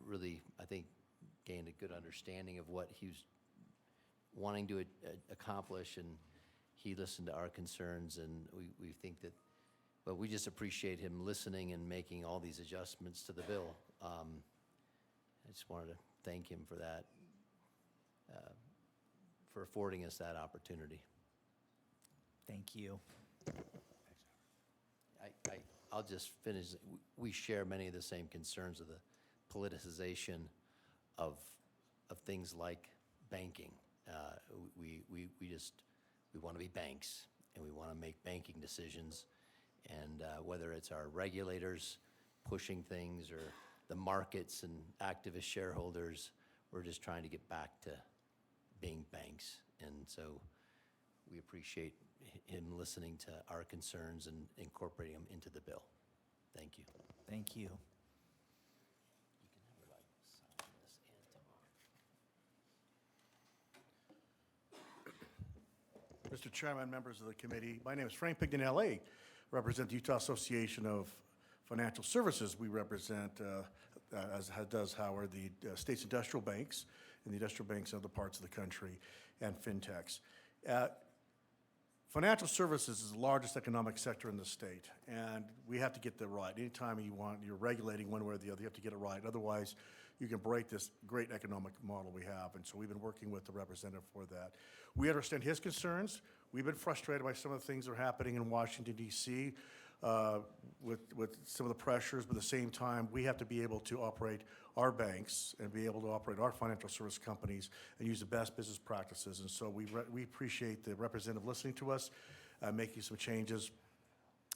really, I think, gained a good understanding of what he was wanting to accomplish, and he listened to our concerns, and we think that, but we just appreciate him listening and making all these adjustments to the bill. I just wanted to thank him for that, for affording us that opportunity. Thank you. I'll just finish. We share many of the same concerns of the politicization of things like banking. We want to be banks, and we want to make banking decisions. And whether it's our regulators pushing things or the markets and activist shareholders, we're just trying to get back to being banks. And so we appreciate him listening to our concerns and incorporating them into the bill. Thank you. Thank you. Mr. Chairman, members of the committee, my name is Frank Pignanelli. Represent the Utah Association of Financial Services. We represent, as does Howard, the state's industrial banks and the industrial banks in other parts of the country, and fintechs. Financial services is the largest economic sector in the state, and we have to get that right. Anytime you're regulating one way or the other, you have to get it right. Otherwise, you can break this great economic model we have, and so we've been working with the representative for that. We understand his concerns. We've been frustrated by some of the things that are happening in Washington, D.C., with some of the pressures, but at the same time, we have to be able to operate our banks and be able to operate our financial service companies and use the best business practices. And so we appreciate the representative listening to us, making some changes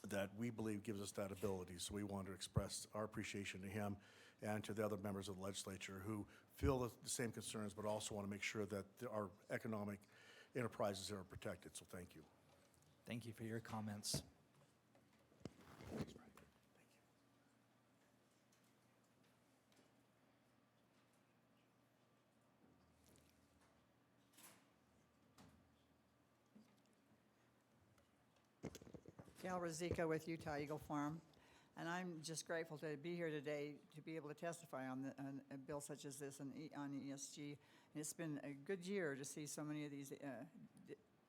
that we believe gives us that ability. So we want to express our appreciation to him and to the other members of the legislature who feel the same concerns, but also want to make sure that our economic enterprises are protected. So thank you. Thank you for your comments. Gal Rozika with Utah Eagle Farm, and I'm just grateful to be here today to be able to testify on a bill such as this on ESG. And it's been a good year to see so many of these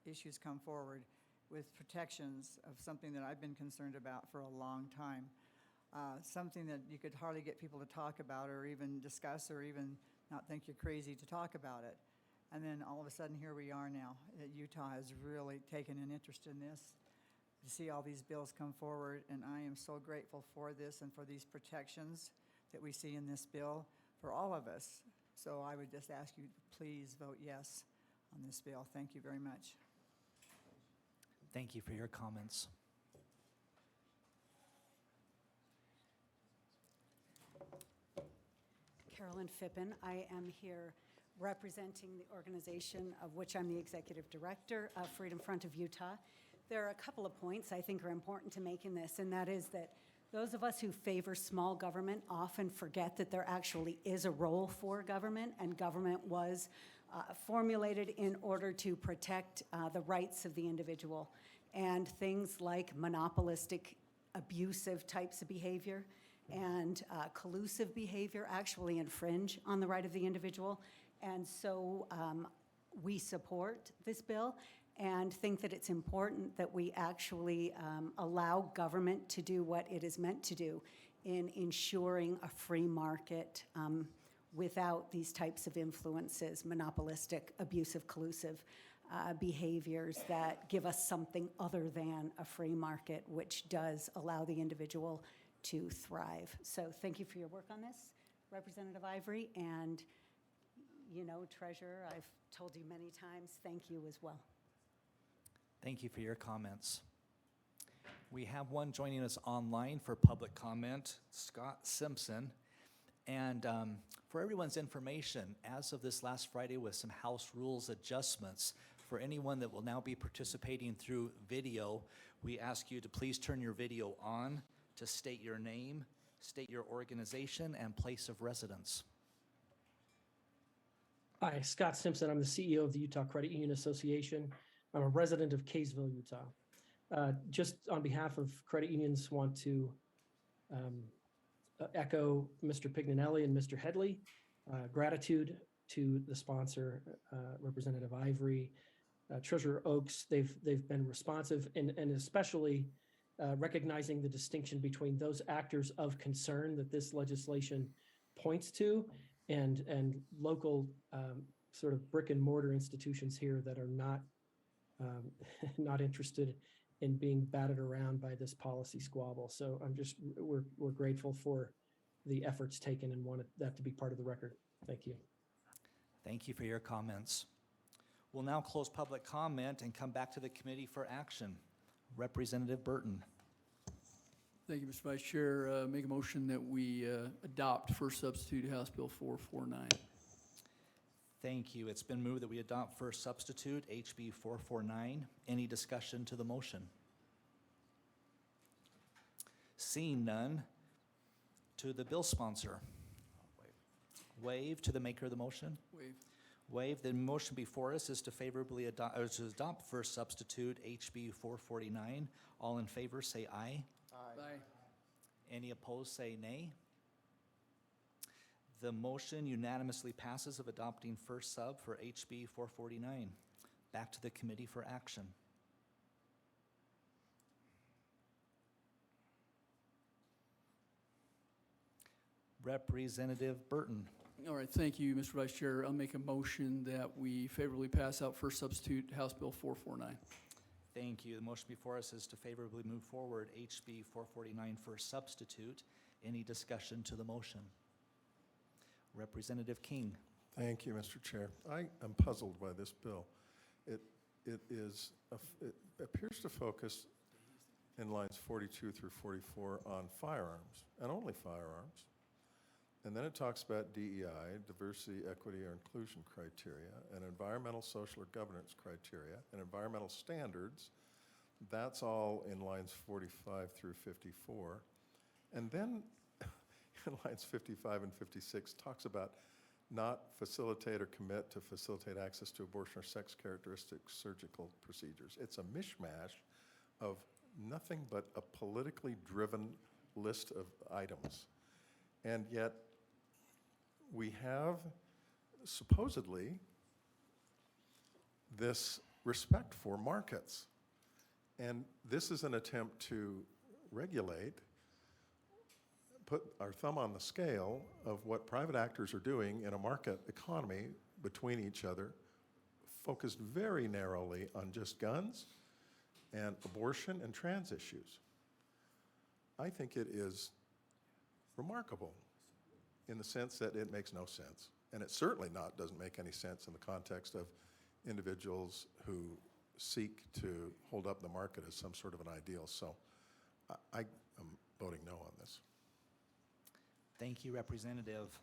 issues come forward with protections of something that I've been concerned about for a long time. Something that you could hardly get people to talk about or even discuss or even not think you're crazy to talk about it. And then all of a sudden, here we are now. Utah has really taken an interest in this, to see all these bills come forward, and I am so grateful for this and for these protections that we see in this bill for all of us. So I would just ask you to please vote yes on this bill. Thank you very much. Thank you for your comments. Carolyn Phippen. I am here representing the organization of which I'm the executive director, Freedom Front of Utah. There are a couple of points I think are important to make in this, and that is that those of us who favor small government often forget that there actually is a role for government, and government was formulated in order to protect the rights of the individual. And things like monopolistic, abusive types of behavior and collusive behavior actually infringe on the right of the individual. And so we support this bill and think that it's important that we actually allow government to do what it is meant to do in ensuring a free market without these types of influences, monopolistic, abusive, collusive behaviors that give us something other than a free market, which does allow the individual to thrive. So thank you for your work on this, Representative Ivory, and Treasurer, I've told you many times, thank you as well. Thank you for your comments. We have one joining us online for public comment, Scott Simpson. And for everyone's information, as of this last Friday with some House rules adjustments, for anyone that will now be participating through video, we ask you to please turn your video on to state your name, state your organization, and place of residence. Hi, Scott Simpson. I'm the CEO of the Utah Credit Union Association. I'm a resident of Kaysville, Utah. Just on behalf of credit unions, want to echo Mr. Pignanelli and Mr. Headley. Gratitude to the sponsor, Representative Ivory, Treasurer Oaks. They've been responsive and especially recognizing the distinction between those actors of concern that this legislation points to and local sort of brick and mortar institutions here that are not not interested in being batted around by this policy squabble. So we're grateful for the efforts taken and wanted that to be part of the record. Thank you. Thank you for your comments. We'll now close public comment and come back to the committee for action. Representative Burton. Thank you, Mr. Vice Chair. Make a motion that we adopt first substitute House Bill 449. Thank you. It's been moved that we adopt first substitute HB 449. Any discussion to the motion? Seeing none, to the bill sponsor. Wave to the maker of the motion. Wave. Wave. The motion before us is to favorably adopt first substitute HB 449. All in favor say aye. Aye. Any opposed say nay. The motion unanimously passes of adopting first sub for HB 449. Back to the committee for action. Representative Burton. All right, thank you, Mr. Vice Chair. I'll make a motion that we favorably pass out first substitute House Bill 449. Thank you. The motion before us is to favorably move forward HB 449 for substitute. Any discussion to the motion? Representative King. Thank you, Mr. Chair. I am puzzled by this bill. It appears to focus in lines 42 through 44 on firearms, and only firearms. And then it talks about DEI, diversity, equity, or inclusion criteria, and environmental, social, or governance criteria, and environmental standards. That's all in lines 45 through 54. And then in lines 55 and 56 talks about not facilitate or commit to facilitate access to abortion or sex characteristic surgical procedures. It's a mishmash of nothing but a politically driven list of items. And yet, we have supposedly this respect for markets. And this is an attempt to regulate, put our thumb on the scale of what private actors are doing in a market economy between each other, focused very narrowly on just guns and abortion and trans issues. I think it is remarkable in the sense that it makes no sense. And it certainly doesn't make any sense in the context of individuals who seek to hold up the market as some sort of an ideal. So I am voting no on this. Thank you, Representative.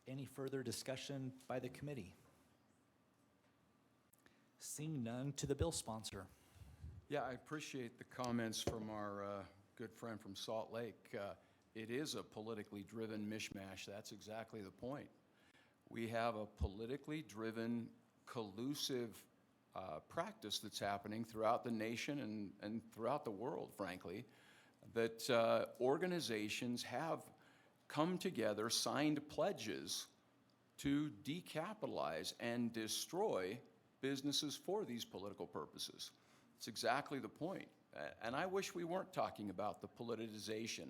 Any further discussion by the committee? Seeing none, to the bill sponsor. Yeah, I appreciate the comments from our good friend from Salt Lake. It is a politically driven mishmash. That's exactly the point. We have a politically driven, collusive practice that's happening throughout the nation and throughout the world, frankly, that organizations have come together, signed pledges to decapitalize and destroy businesses for these political purposes. It's exactly the point. And I wish we weren't talking about the politicization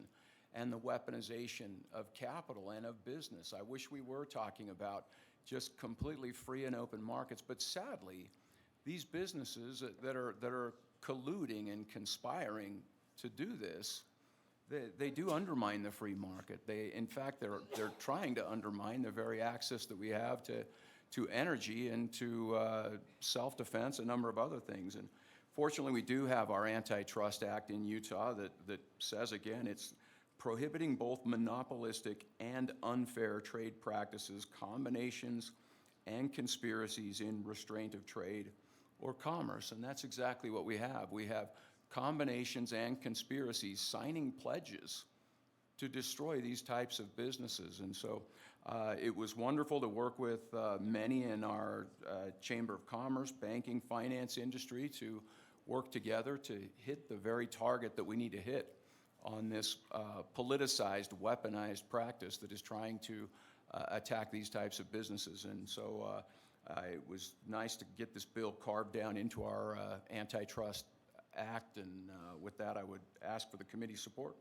and the weaponization of capital and of business. I wish we were talking about just completely free and open markets. But sadly, these businesses that are colluding and conspiring to do this, they do undermine the free market. In fact, they're trying to undermine the very access that we have to energy and to self-defense, a number of other things. And fortunately, we do have our Antitrust Act in Utah that says, again, it's prohibiting both monopolistic and unfair trade practices, combinations, and conspiracies in restraint of trade or commerce. And that's exactly what we have. We have combinations and conspiracies signing pledges to destroy these types of businesses. And so it was wonderful to work with many in our Chamber of Commerce, banking, finance industry to work together to hit the very target that we need to hit on this politicized, weaponized practice that is trying to attack these types of businesses. And so it was nice to get this bill carved down into our Antitrust Act. And with that, I would ask for the committee's support.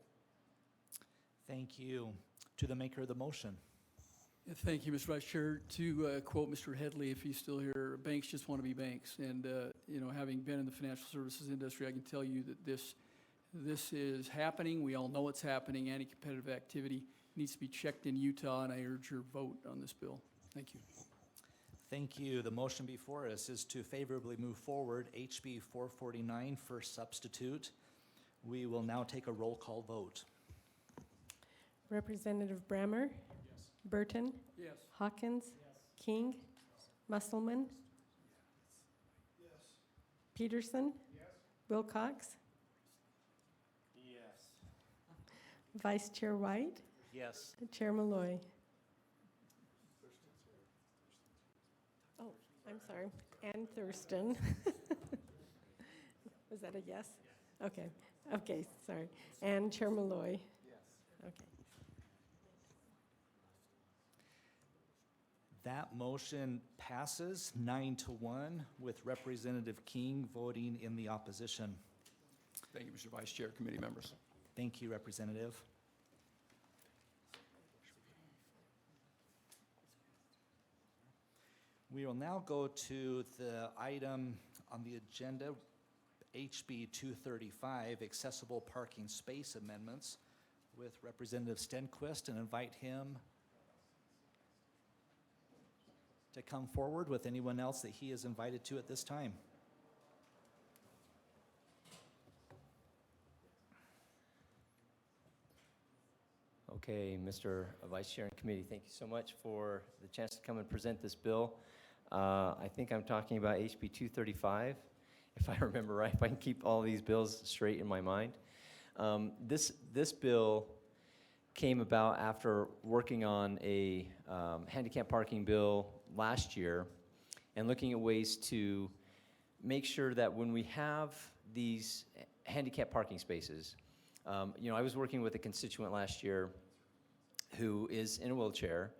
Thank you. To the maker of the motion. Yeah, thank you, Mr. Vice Chair. To quote Mr. Headley, if he's still here, banks just want to be banks. And, having been in the financial services industry, I can tell you that this is happening. We all know it's happening. Anti-competitive activity needs to be checked in Utah, and I urge your vote on this bill. Thank you. Thank you. The motion before us is to favorably move forward HB 449 for substitute. We will now take a roll call vote. Representative Brammer? Yes. Burton? Yes. Hawkins? Yes. King? Musselman? Yes. Peterson? Yes. Wilcox? Yes. Vice Chair White? Yes. Chair Malloy? Oh, I'm sorry. And Thurston. Was that a yes? Okay. Okay, sorry. And Chair Malloy? Yes. Okay. That motion passes 9-1 with Representative King voting in the opposition. Thank you, Mr. Vice Chair, committee members. Thank you, Representative. We will now go to the item on the agenda, HB 235, Accessible Parking Space Amendments, with Representative Stenquist, and invite him to come forward with anyone else that he is invited to at this time. Okay, Mr. Vice Chair and Committee, thank you so much for the chance to come and present this bill. I think I'm talking about HB 235, if I remember right, if I can keep all these bills straight in my mind. This bill came about after working on a handicap parking bill last year and looking at ways to make sure that when we have these handicap parking spaces, I was working with a constituent last year who is in a wheelchair,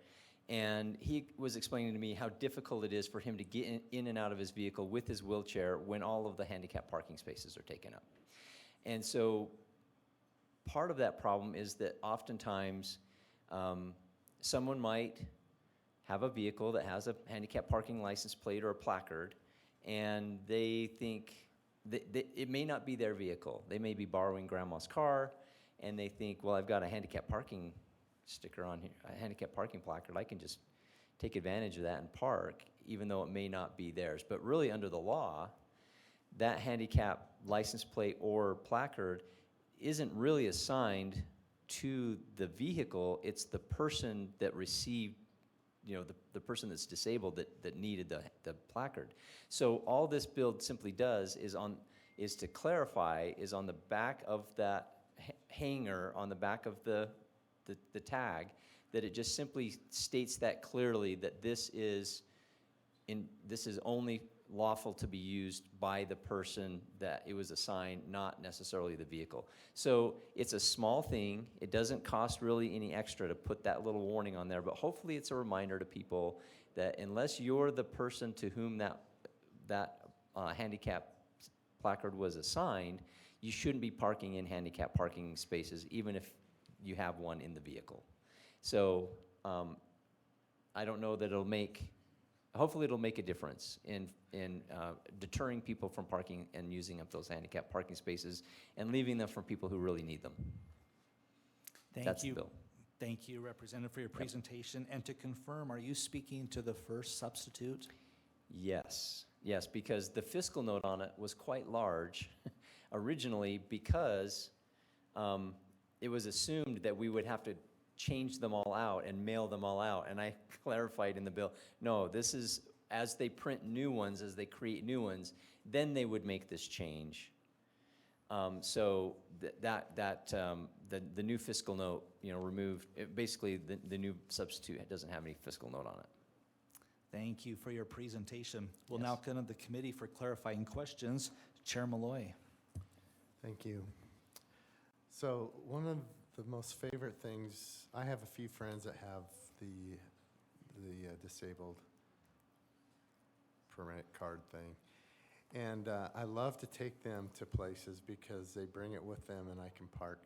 and he was explaining to me how difficult it is for him to get in and out of his vehicle with his wheelchair when all of the handicap parking spaces are taken up. And so part of that problem is that oftentimes someone might have a vehicle that has a handicap parking license plate or a placard, and they think it may not be their vehicle. They may be borrowing grandma's car, and they think, well, I've got a handicap parking sticker on here, a handicap parking placard. I can just take advantage of that and park, even though it may not be theirs. But really, under the law, that handicap license plate or placard isn't really assigned to the vehicle. It's the person that received, the person that's disabled that needed the placard. So all this bill simply does is to clarify, is on the back of that hanger, on the back of the tag, that it just simply states that clearly, that this is only lawful to be used by the person that it was assigned, not necessarily the vehicle. So it's a small thing. It doesn't cost really any extra to put that little warning on there, but hopefully it's a reminder to people that unless you're the person to whom that handicap placard was assigned, you shouldn't be parking in handicap parking spaces, even if you have one in the vehicle. So I don't know that hopefully it'll make a difference in deterring people from parking and using up those handicap parking spaces and leaving them for people who really need them. That's the bill. Thank you, Representative, for your presentation. And to confirm, are you speaking to the first substitute? Yes, because the fiscal note on it was quite large originally, because it was assumed that we would have to change them all out and mail them all out. And I clarified in the bill, no, this is as they print new ones, as they create new ones, then they would make this change. So the new fiscal note, removed, basically the new substitute doesn't have any fiscal note on it. Thank you for your presentation. We'll now come to the committee for clarifying questions. Chair Malloy. Thank you. So one of the most favorite things, I have a few friends that have the disabled permanent card thing. And I love to take them to places because they bring it with them and I can park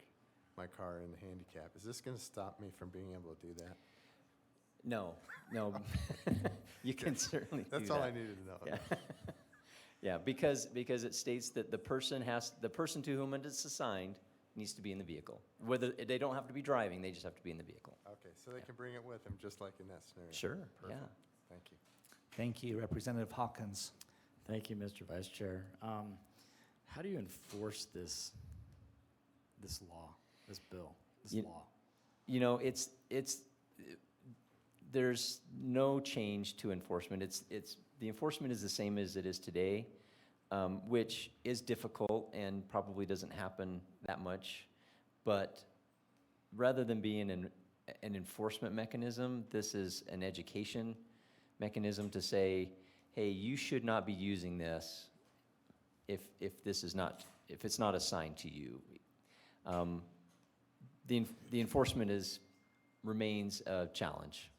my car in the handicap. Is this going to stop me from being able to do that? No. You can certainly do that. That's all I needed to know. Yeah. Yeah, because it states that the person to whom it is assigned needs to be in the vehicle. Whether they don't have to be driving, they just have to be in the vehicle. Okay, so they can bring it with them just like in that scenario. Sure, Perfect. yeah. Thank you. Thank you, Representative Hawkins. Thank you, Mr. Vice Chair. How do you enforce this law, this bill, law? There's no change to enforcement. The enforcement is the same as it is today, which is difficult and probably doesn't happen that much. But rather than being an enforcement mechanism, this is an education mechanism to say, hey, you should not be using this if it's not assigned to you. The enforcement remains a challenge.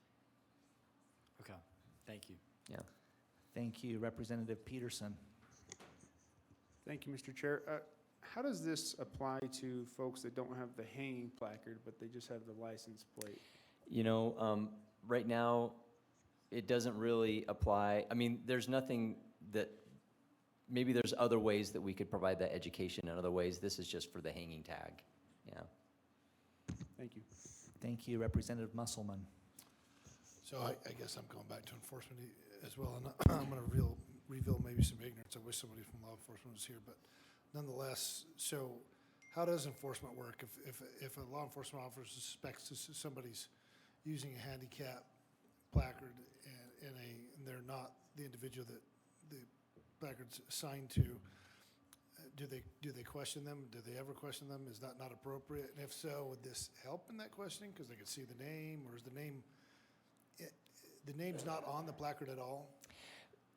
Okay, thank you. Yeah. Thank you, Representative Peterson. Thank you, Mr. Chair. How does this apply to folks that don't have the hanging placard, but they just have the license plate? Right now, it doesn't really apply. I mean, there's nothing that, maybe there's other ways that we could provide that education in other ways. This is just for the hanging tag, yeah. Thank you. Thank you, Representative Musselman. So I guess I'm going back to enforcement as well, and I'm going to reveal maybe some ignorance. I wish somebody from law enforcement was here, but nonetheless, so how does enforcement work? If a law enforcement officer suspects somebody's using a handicap placard and they're not the individual that the placard's assigned to, do they question them? Do they ever question them? Is that not appropriate? And if so, would this help in that questioning because they could see the name, or is the name's not on the placard at all?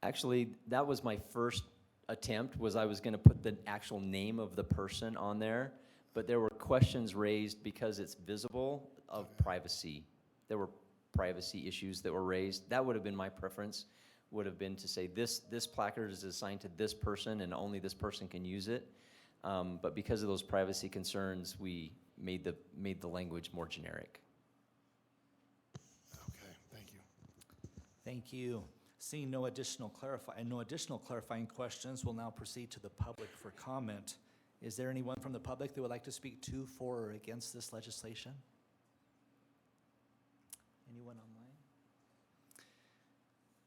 Actually, that was my first attempt, was I was going to put the actual name of the person on there, but there were questions raised because it's visible of privacy. There were privacy issues that were raised. That would have been my preference, would have been to say this placard is assigned to this person and only this person can use it. But because of those privacy concerns, we made the language more generic. Okay, thank you. Thank you. Seeing no additional clarifying questions, we'll now proceed to the public for comment. Is there anyone from the public that would like to speak to, for, or against this legislation? Anyone online?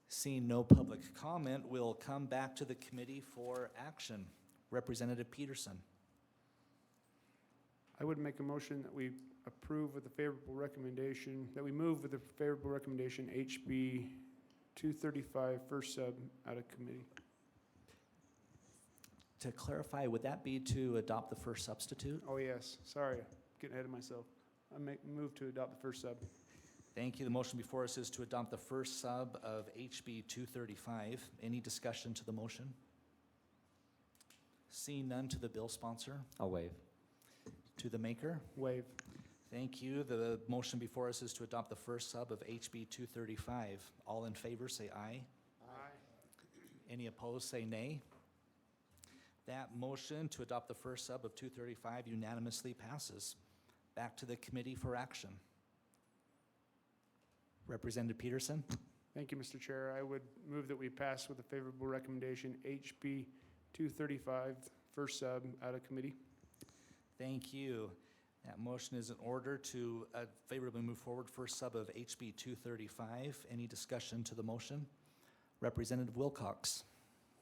Seeing no public comment, we'll come back to the committee for action. Representative Peterson. I would make a motion that we approve with a favorable recommendation, that we move with a favorable recommendation HB 235 first sub out of committee. To clarify, would that be to adopt the first substitute? Oh, yes, sorry, getting ahead of myself. Move to adopt the first sub. Thank you. The motion before us is to adopt the first sub of HB 235. Any discussion to the motion? Seeing none, to the bill sponsor. I'll waive. To the maker. Waive. Thank you. The motion before us is to adopt the first sub of HB 235. All in favor, say aye. Aye. Any opposed, say nay. That motion to adopt the first sub of 235 unanimously passes. Back to the committee for action. Representative Peterson. Thank you, Mr. Chair. I would move that we pass with a favorable recommendation HB 235 first sub out of committee. Thank you. That motion is in order to favorably move forward first sub of HB 235. Any discussion to the motion? Representative Wilcox.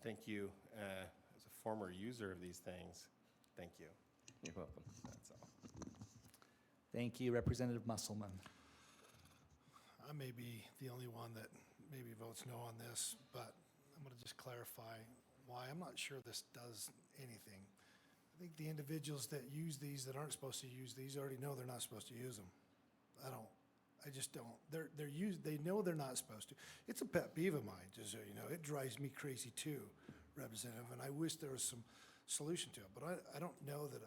Thank you. As a former user of these things, thank you. You're welcome. That's all. Thank you. Representative Musselman. I may be the only one that maybe votes no on this, but I'm going to just clarify why. I'm not sure this does anything. I think the individuals that use these that aren't supposed to use these already know they're not supposed to use them. I just don't. They know they're not supposed to. It's a pet peeve of mine, just so you know. It drives me crazy too, Representative, and I wish there was some solution to it. But I don't know that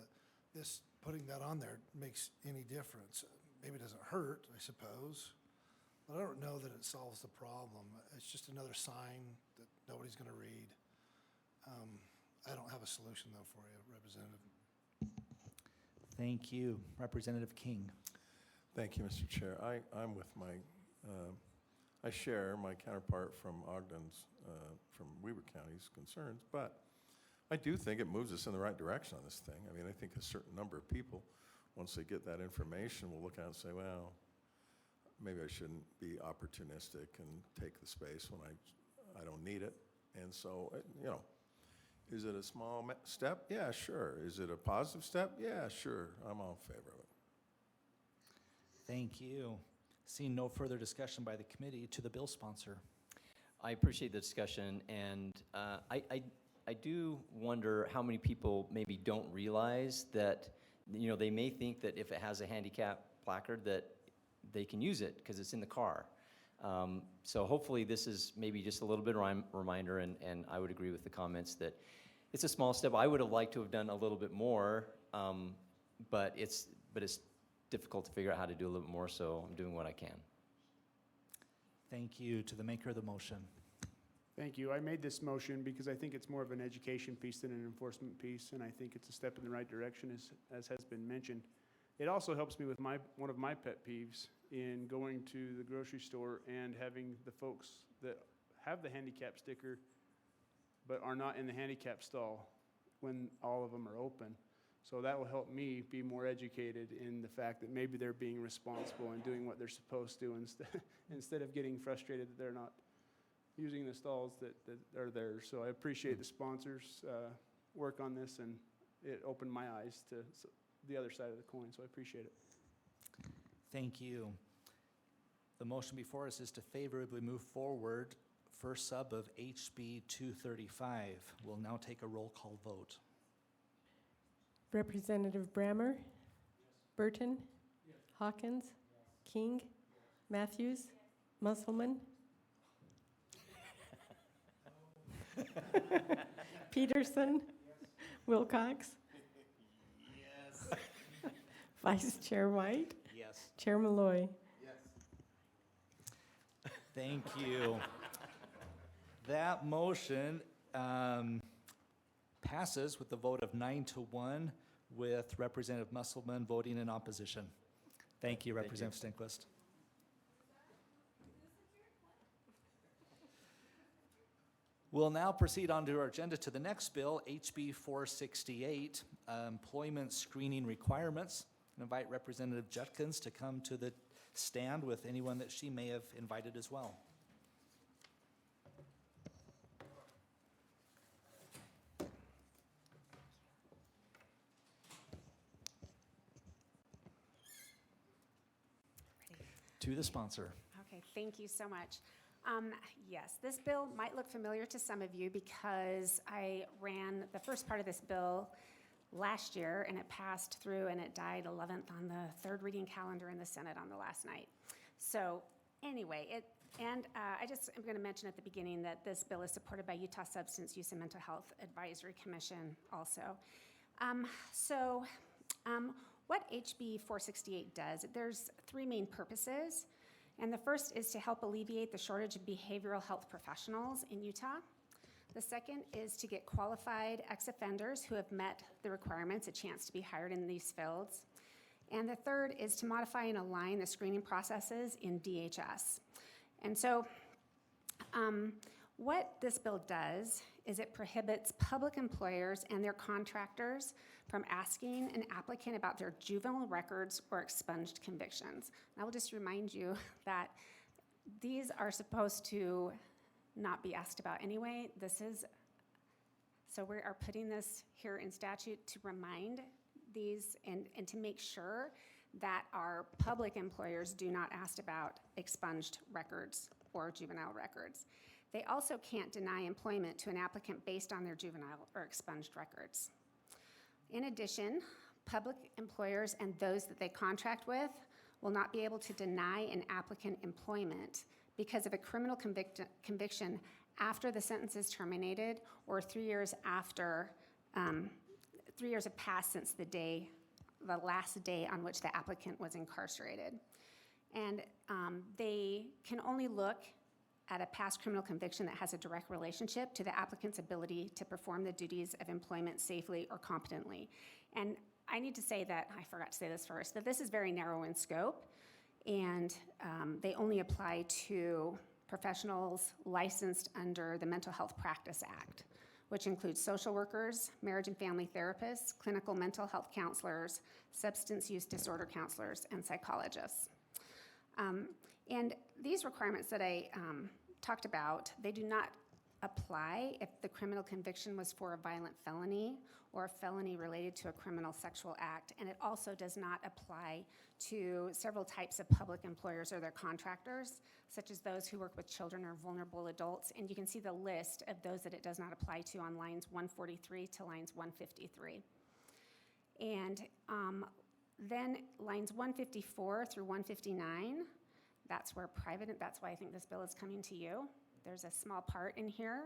this putting that on there makes any difference. Maybe it doesn't hurt, I suppose, but I don't know that it solves the problem. It's just another sign that nobody's going to read. I don't have a solution, though, for you, Representative. Thank you. Representative King. Thank you, Mr. Chair. I'm with I share my counterpart from Ogden's, from Weber County's concerns, but I do think it moves us in the right direction on this thing. I mean, I think a certain number of people, once they get that information, will look out and say, well, maybe I shouldn't be opportunistic and take the space when I don't need it. And so, you know, is it a small step? Yeah, sure. Is it a positive step? Yeah, sure. I'm all in favor of it. Thank you. Seeing no further discussion by the committee, to the bill sponsor. I appreciate the discussion, and I do wonder how many people maybe don't realize that, you know, they may think that if it has a handicap placard that they can use it because it's in the car. So hopefully this is maybe just a little bit of reminder, and I would agree with the comments that it's a small step. I would have liked to have done a little bit more, but it's difficult to figure out how to do a little bit more, so I'm doing what I can. Thank you. To the maker of the motion. Thank you. I made this motion because I think it's more of an education piece than an enforcement piece, and I think it's a step in the right direction, as has been mentioned. It also helps me with one of my pet peeves, in going to the grocery store and having the folks that have the handicap sticker but are not in the handicap stall when all of them are open. So that will help me be more educated in the fact that maybe they're being responsible and doing what they're supposed to instead of getting frustrated that they're not using the stalls that are there. So I appreciate the sponsors' work on this, and it opened my eyes to the other side of the coin, so I appreciate it. Thank you. The motion before us is to favorably move forward first sub of HB 235. We'll now take a roll call vote. Representative Brammer? Burton? Hawkins? King? Matthews? Musselman? Peterson? Wilcox? Yes. Vice Chair White? Yes. Chair Malloy? Thank you. That motion passes with the vote of 9-1, with Representative Musselman voting in opposition. Thank you, Representative Stenquist. We'll now proceed on to our agenda to the next bill, HB 468, Employment Screening Requirements. I invite Representative Judkins to come to the stand with anyone that she may have invited as well. To the sponsor. Okay, thank you so much. Yes, this bill might look familiar to some of you because I ran the first part of this bill last year, and it passed through and it died 11th on the third reading calendar in the Senate on the last night. So anyway, I'm going to mention at the beginning that this bill is supported by Utah Substance Use and Mental Health Advisory Commission also. What HB 468 does, there's three main purposes. And the first is to help alleviate the shortage of behavioral health professionals in Utah. The second is to get qualified ex-offenders who have met the requirements a chance to be hired in these fields. And the third is to modify and align the screening processes in DHS. And so what this bill does is it prohibits public employers and their contractors from asking an applicant about their juvenile records or expunged convictions. And I will just remind you that these are supposed to not be asked about anyway. So we are putting this here in statute to remind these and to make sure that our public employers do not ask about expunged records or juvenile records. They also can't deny employment to an applicant based on their juvenile or expunged records. In addition, public employers and those that they contract with will not be able to deny an applicant employment because of a criminal conviction after the sentence is terminated or 3 years after, 3 years have passed since the last day on which the applicant was incarcerated. And they can only look at a past criminal conviction that has a direct relationship to the applicant's ability to perform the duties of employment safely or competently. And I need to say that, I forgot to say this first, that this is very narrow in scope, and they only apply to professionals licensed under the Mental Health Practice Act, which includes social workers, marriage and family therapists, clinical mental health counselors, substance use disorder counselors, and psychologists. And these requirements that I talked about, they do not apply if the criminal conviction was for a violent felony or a felony related to a criminal sexual act. And it also does not apply to several types of public employers or their contractors, such as those who work with children or vulnerable adults. And you can see the list of those that it does not apply to on lines 143 to lines 153. And then lines 154 through 159, that's why I think this bill is coming to you. There's a small part in here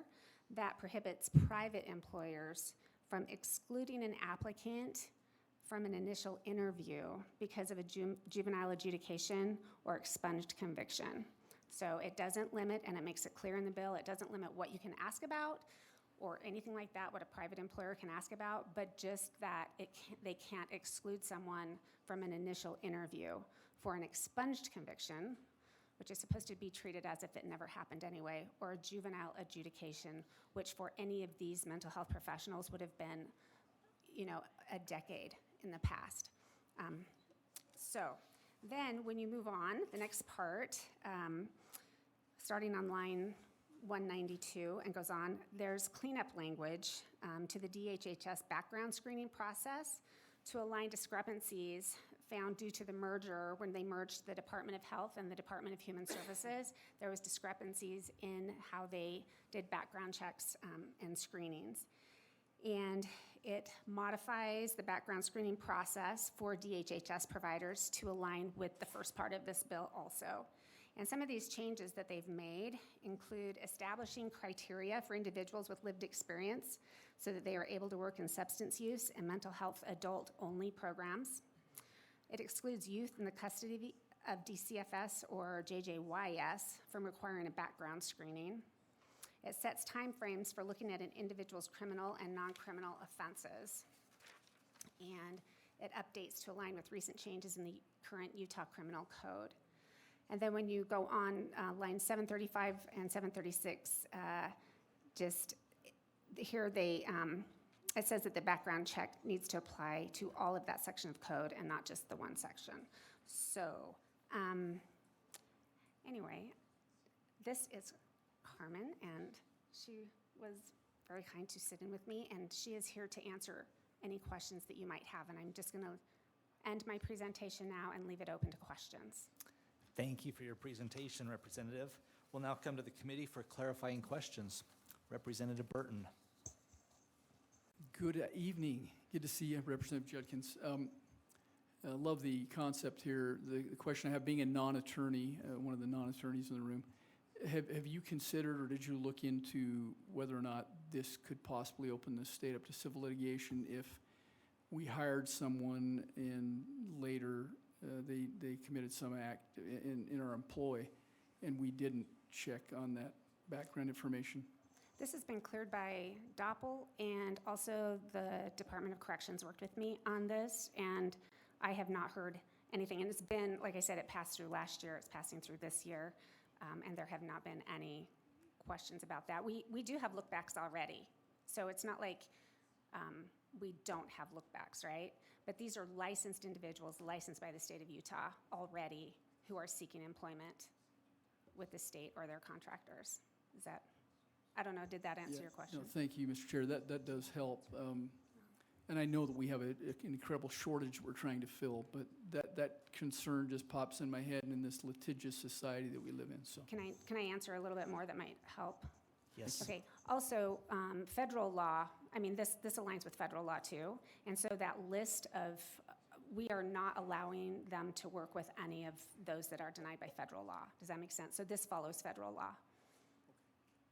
that prohibits private employers from excluding an applicant from an initial interview because of a juvenile adjudication or expunged conviction. So it doesn't limit, and it makes it clear in the bill, it doesn't limit what you can ask about or anything like that, what a private employer can ask about, but just that they can't exclude someone from an initial interview for an expunged conviction, which is supposed to be treated as if it never happened anyway, or a juvenile adjudication, which for any of these mental health professionals would have been, a decade in the past. So then when you move on, the next part, starting on line 192 and goes on, there's cleanup language to the DHHS background screening process to align discrepancies found due to the merger. When they merged the Department of Health and the Department of Human Services, there was discrepancies in how they did background checks and screenings. And it modifies the background screening process for DHHS providers to align with the first part of this bill also. And some of these changes that they've made include establishing criteria for individuals with lived experience so that they are able to work in substance use and mental health adult-only programs. It excludes youth in the custody of DCFS or JJYS from requiring a background screening. It sets timeframes for looking at an individual's criminal and non-criminal offenses. And it updates to align with recent changes in the current Utah Criminal Code. And then when you go on line 735 and 736, just here it says that the background check needs to apply to all of that section of code and not just the one section. So anyway, this is Carmen, and she was very kind to sit in with me, and she is here to answer any questions that you might have. And I'm just going to end my presentation now and leave it open to questions. Thank you for your presentation, Representative. We'll now come to the committee for clarifying questions. Representative Burton. Good evening. Good to see you, Representative Judkins. I love the concept here. The question I have, being a non-attorney, one of the non-attorneys in the room, have you considered or did you look into whether or not this could possibly open the state up to civil litigation if we hired someone and later they committed some act in our employ and we didn't check on that background information? This has been cleared by DOPL, and also the Department of Corrections worked with me on this, and I have not heard anything. And it's been, like I said, it passed through last year, it's passing through this year, and there have not been any questions about that. We do have lookbacks already, so it's not like we don't have lookbacks, right? But these are licensed individuals, licensed by the state of Utah already, who are seeking employment with the state or their contractors. Is that, I don't know, did that answer your question? No, thank you, Mr. Chair. That does help. And I know that we have an incredible shortage we're trying to fill, but that concern just pops in my head in this litigious society that we live in. So Can I answer a little bit more that might help? Yes. Okay. Also, federal law, I mean, this aligns with federal law too. And so that list of, we are not allowing them to work with any of those that are denied by federal law. Does that make sense? So this follows federal law.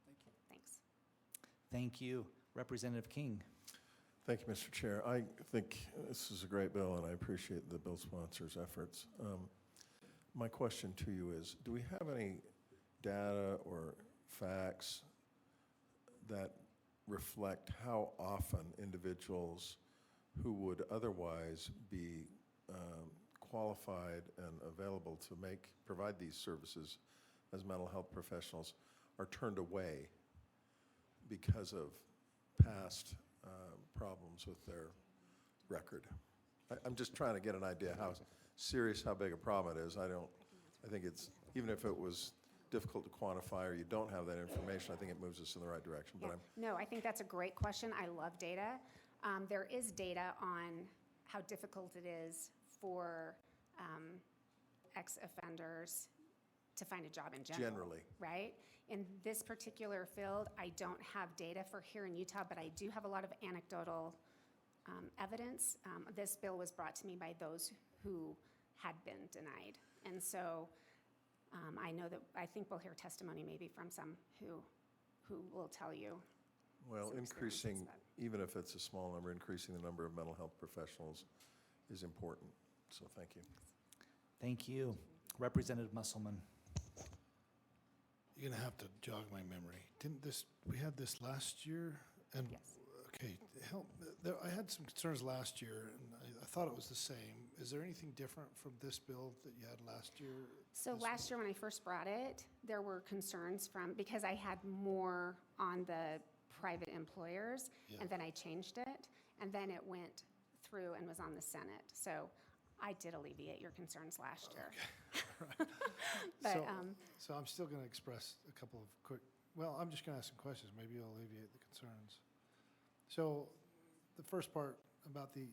thank you. Thanks. Thank you. Representative King. Thank you, Mr. Chair. I think this is a great bill, and I appreciate the bill sponsor's efforts. My question to you is, do we have any data or facts that reflect how often individuals who would otherwise be qualified and available to provide these services as mental health professionals are turned away because of past problems with their record? I'm just trying to get an idea how serious, how big a problem it is. I think it's, even if it was difficult to quantify or you don't have that information, I think it moves us in the right direction. Yeah. But No, I think that's a great question. I love data. There is data on how difficult it is for ex-offenders to find a job in general. Generally. Right? In this particular field, I don't have data for here in Utah, but I do have a lot of anecdotal evidence. This bill was brought to me by those who had been denied. And so I know that, I think we'll hear testimony maybe from some who will tell you. Well, some increasing, experiences, but- even if it's a small number, increasing the number of mental health professionals is important. So thank you. Thank you. Representative Musselman. You're gonna have to jog my memory. We had this last year? And Yes. Okay, I had some concerns last year, and I thought it was the same. Is there anything different from this bill that you had last year? So last year when I first brought it, there were concerns because I had more on the private employers, and then I changed it, and then it went through and was on the Senate. So I did alleviate your concerns last year. Right. But, So I'm still going to express a couple of quick, I'm just going to ask some questions. Maybe you'll alleviate the concerns. So the first part about the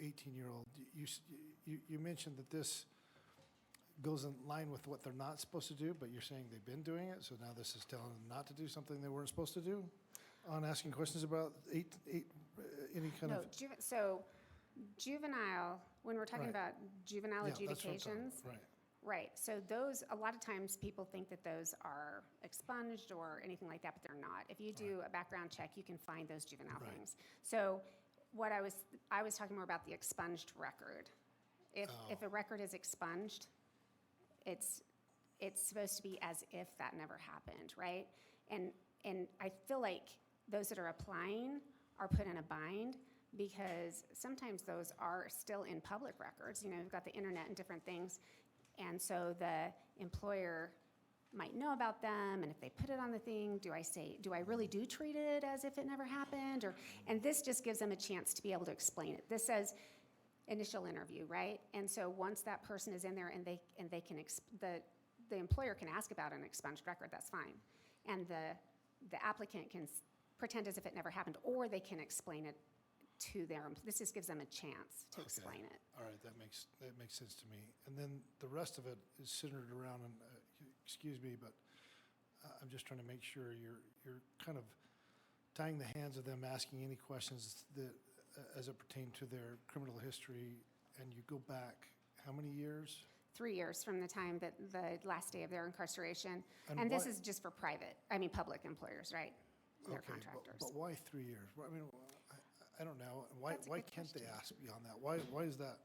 18-year-old, you mentioned that this goes in line with what they're not supposed to do, but you're saying they've been doing it, so now this is telling them not to do something they weren't supposed to do on asking questions about any kind of... So juvenile, when we're talking Right. about juvenile Yeah, that's what I'm talking adjudications, about, right. right, so those, a lot of times people think that those are expunged or anything like that, but they're not. If you do a background check, you can find those juvenile Right. things. So what I was talking more about the expunged record. If a record is expunged, it's supposed to be as if that never happened, right? And I feel like those that are applying are put in a bind because sometimes those are still in public records. We've got the internet and different things. And so the employer might know about them, and if they put it on the thing, do I really treat it as if it never happened? And this just gives them a chance to be able to explain it. This says initial interview, right? And so once that person is in there and they can, the employer can ask about an expunged record, that's fine. And the applicant can pretend as if it never happened, or they can explain it to this just gives them a chance to explain it. All right, that makes sense to me. And then the rest of it is centered around, and excuse me, but I'm just trying to make sure you're kind of tying the hands of them asking any questions that as it pertained to their criminal history, and you go back how many years? 3 years from the time that the last day of their incarceration. And And this why- is just for public employers, right? Their Okay, contractors. But why 3 years? I mean, I don't know. Why can't they ask beyond that? Why is that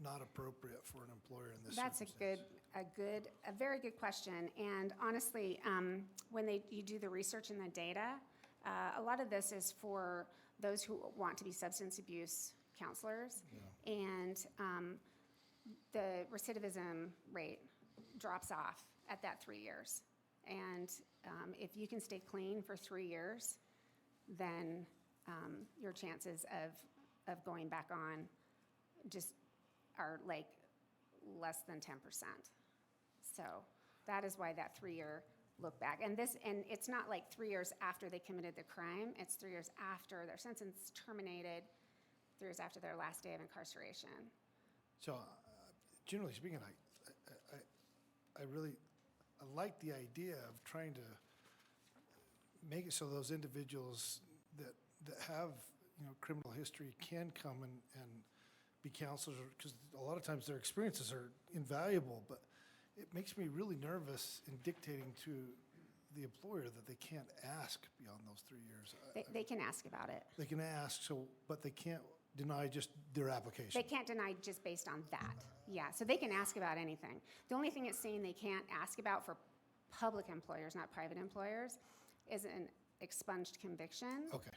not appropriate for an employer in this That's circumstance? a very good question. And honestly, when you do the research and the data, a lot of this is for those who want to be substance abuse counselors. And the recidivism rate drops off at that 3 years. And if you can stay clean for 3 years, then your chances of going back on just are like less than 10%. So that is why that 3-year look back. And it's not like 3 years after they committed the crime, it's 3 years after their sentence terminated, 3 years after their last day of incarceration. So, generally speaking, I really like the idea of trying to make it so those individuals that have criminal history can come and be counselors, because a lot of times their experiences are invaluable. But it makes me really nervous in dictating to the employer that they can't ask beyond those 3 years. They can ask about it. They can ask, but they can't deny just their application. They can't deny just based on that. Yeah, so they can ask about anything. The only thing it's saying they can't ask about for public employers, not private employers, is an expunged conviction. Okay.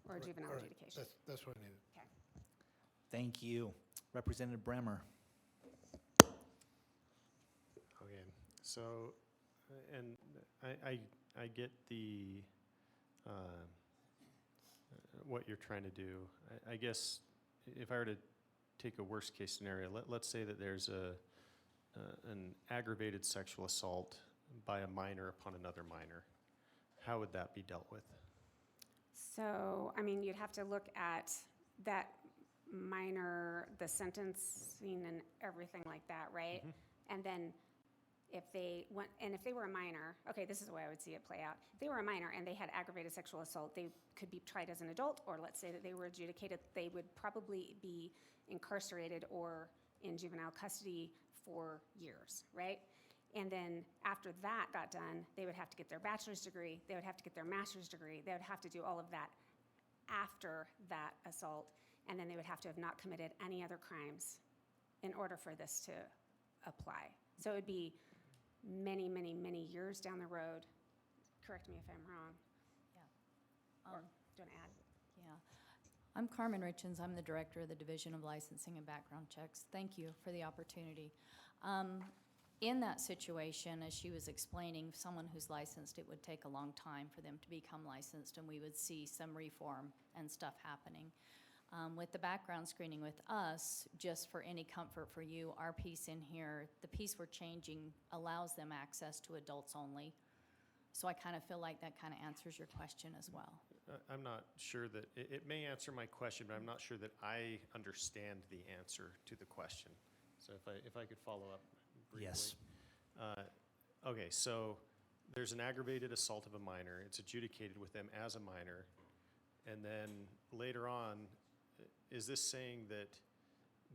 Or a juvenile All right. adjudication. That's what I needed. Okay. Thank you. Representative Bremer. Okay, so, and I get what you're trying to do. I guess if I were to take a worst-case scenario, let's say that there's an aggravated sexual assault by a minor upon another minor. How would that be dealt with? So, you'd have to look at that minor, the sentencing and everything like that, right? And then if they were a minor, okay, this is the way I would see it play out. If they were a minor and they had aggravated sexual assault, they could be tried as an adult, or let's say that they were adjudicated, they would probably be incarcerated or in juvenile custody for years, right? And then after that got done, they would have to get their bachelor's degree, they would have to get their master's degree, they would have to do all of that after that assault, and then they would have to have not committed any other crimes in order for this to apply. So it would be many, many, many years down the road. Correct me if I'm wrong. Yeah. Or do you want to add? Yeah, I'm Carmen Richens. I'm the Director of the Division of Licensing and Background Checks. Thank you for the opportunity. In that situation, as she was explaining, someone who's licensed, it would take a long time for them to become licensed, and we would see some reform and stuff happening. With the background screening with us, just for any comfort for you, our piece in here, the piece we're changing allows them access to adults only. So I kind of feel like that kind of answers your question as well. I'm not sure that, it may answer my question, but I'm not sure that I understand the answer to the question. So if I could follow up briefly. Yes. Okay, so there's an aggravated assault of a minor. It's adjudicated with them as a minor. And then later on, is this saying that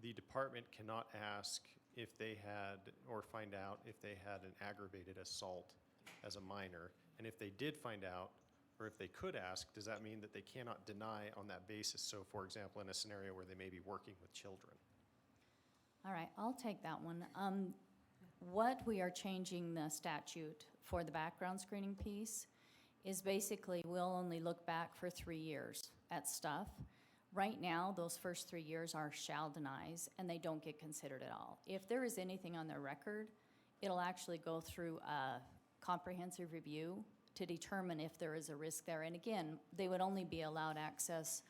the department cannot ask if they had, or find out if they had an aggravated assault as a minor? And if they did find out, or if they could ask, does that mean that they cannot deny on that basis? So for example, in a scenario where they may be working with children. All right, I'll take that one. What we are changing the statute for the background screening piece is basically we'll only look back for 3 years at stuff. Right now, those first 3 years are shall denies, and they don't get considered at all. If there is anything on their record, it'll actually go through a comprehensive review to determine if there is a risk there. And again, they would only be allowed access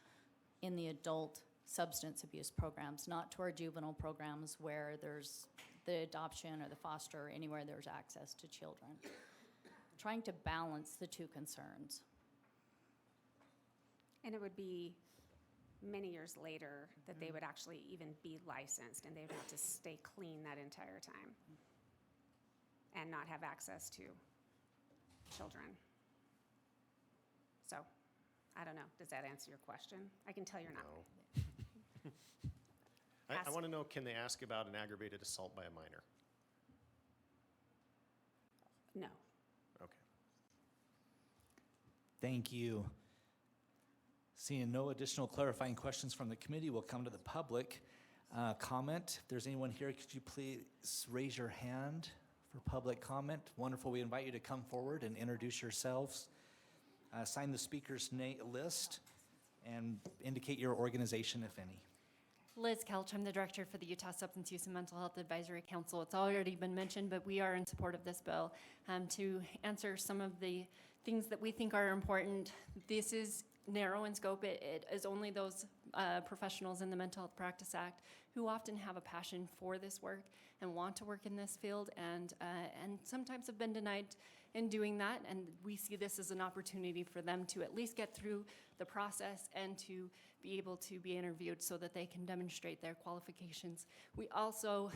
in the adult substance abuse programs, not to our juvenile programs where there's the adoption or the foster or anywhere there's access to children. Trying to balance the two concerns. And it would be many years later that they would actually even be licensed, and they would have to stay clean that entire time and not have access to children. So, I don't know, does that answer your question? I can tell you're not. No. I want to know, can they ask about an aggravated assault by a minor? No. Okay. Thank you. Seeing no additional clarifying questions from the committee, we'll come to the public comment. If there's anyone here, could you please raise your hand for public comment? Wonderful. We invite you to come forward and introduce yourselves. Sign the speaker's list and indicate your organization, if any. Liz Kelch, I'm the director for the Utah Substance Use and Mental Health Advisory Council. It's already been mentioned, but we are in support of this bill. To answer some of the things that we think are important, this is narrow in scope. It is only those professionals in the Mental Health Practice Act who often have a passion for this work and want to work in this field, and sometimes have been denied in doing that. And we see this as an opportunity for them to at least get through the process and to be able to be interviewed so that they can demonstrate their qualifications. We also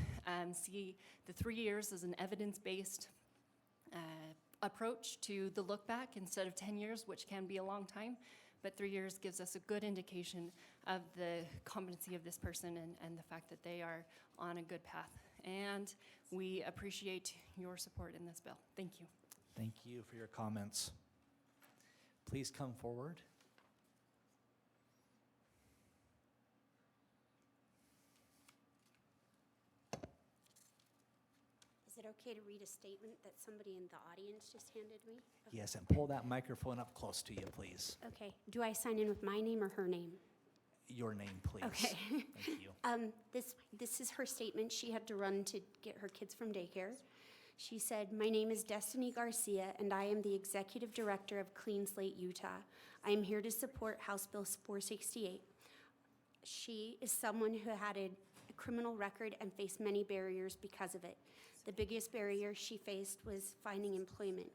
see the 3 years as an evidence-based approach to the look back instead of 10 years, which can be a long time. But 3 years gives us a good indication of the competency of this person and the fact that they are on a good path. And we appreciate your support in this bill. Thank you. Thank you for your comments. Please come forward. Is it okay to read a statement that somebody in the audience just handed me? Okay. Yes, and pull that microphone up close to you, please. Okay. Do I sign in with my name or her name? Your name, please. Okay. Thank you. This is her statement. She had to run to get her kids from daycare. She said, "My name is Destiny Garcia, and I am the Executive Director of Clean Slate Utah. I am here to support House Bill 468. She is someone who had a criminal record and faced many barriers because of it. The biggest barrier she faced was finding employment.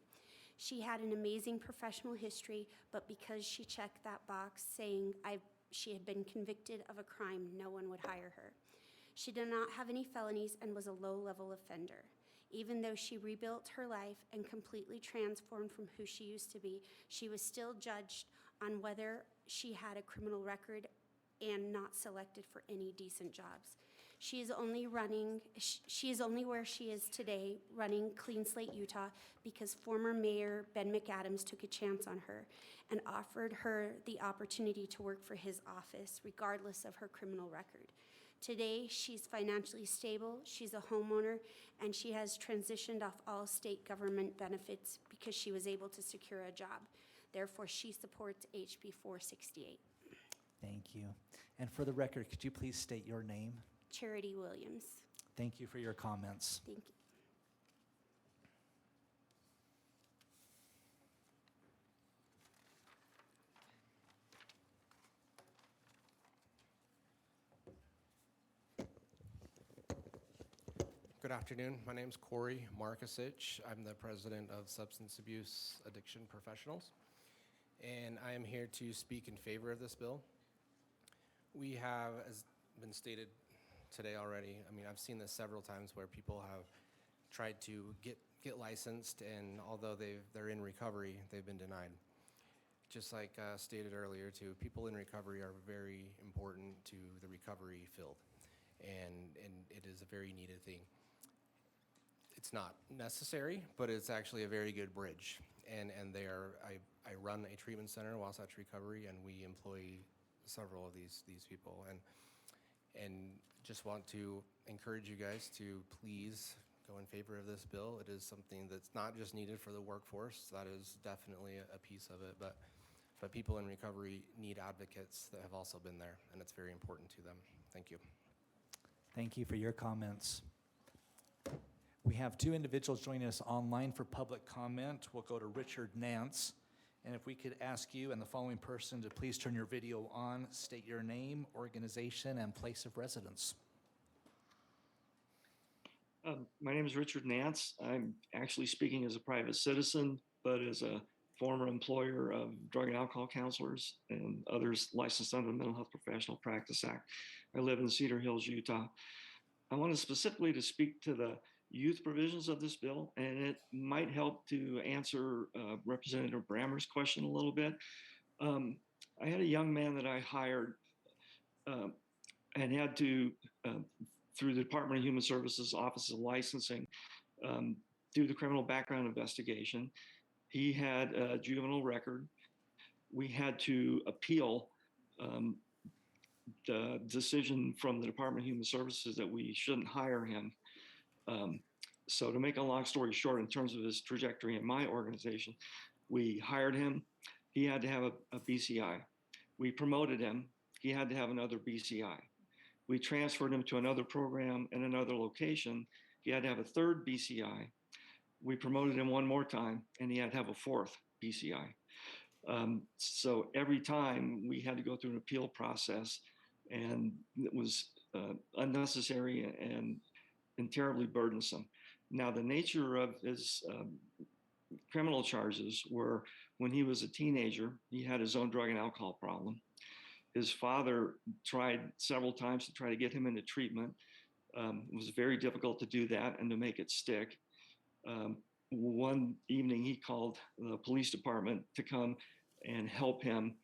She had an amazing professional history, but because she checked that box saying she had been convicted of a crime, no one would hire her. She did not have any felonies and was a low-level offender. Even though she rebuilt her life and completely transformed from who she used to be, she was still judged on whether she had a criminal record and not selected for any decent jobs. She is only where she is today, running Clean Slate Utah, because former Mayor Ben McAdams took a chance on her and offered her the opportunity to work for his office, regardless of her criminal record. Today, she's financially stable, she's a homeowner, and she has transitioned off all state government benefits because she was able to secure a job. Therefore, she supports HB 468. Thank you. And for the record, could you please state your name? Charity Williams. Thank you for your comments. Thank you. Good afternoon. My name is Corey Markusich. I'm the president of Substance Abuse Addiction Professionals, and I am here to speak in favor of this bill. We have, as been stated today already, I mean, I've seen this several times where people have tried to get licensed, and although they're in recovery, they've been denied. Just like stated earlier too, people in recovery are very important to the recovery field, and it is a very needed thing. It's not necessary, but it's actually a very good bridge. And I run a treatment center, Wasatch Recovery, and we employ several of these people. And just want to encourage you guys to please go in favor of this bill. It is something that's not just needed for the workforce. That is definitely a piece of it, but people in recovery need advocates that have also been there, and it's very important to them. Thank you. Thank you for your comments. We have two individuals joining us online for public comment. We'll go to Richard Nance. And if we could ask you and the following person to please turn your video on, state your name, organization, and place of residence. My name is Richard Nance. I'm actually speaking as a private citizen, but as a former employer of drug and alcohol counselors and others licensed under the Mental Health Professional Practice Act. I live in Cedar Hills, Utah. I wanted specifically to speak to the youth provisions of this bill, and it might help to answer Representative Brammer's question a little bit. I had a young man that I hired and had to, through the Department of Human Services Office of Licensing, do the criminal background investigation. He had a juvenile record. We had to appeal the decision from the Department of Human Services that we shouldn't hire him. So to make a long story short, in terms of his trajectory in my organization, we hired him. He had to have a BCI. We promoted him. He had to have another BCI. We transferred him to another program in another location. He had to have a third BCI. We promoted him one more time, and he had to have a fourth BCI. So every time we had to go through an appeal process, and it was unnecessary and terribly burdensome. Now, the nature of his criminal charges were when he was a teenager, he had his own drug and alcohol problem. His father tried several times to try to get him into treatment. It was very difficult to do that and to make it stick. One evening, he called the police department to come and help him.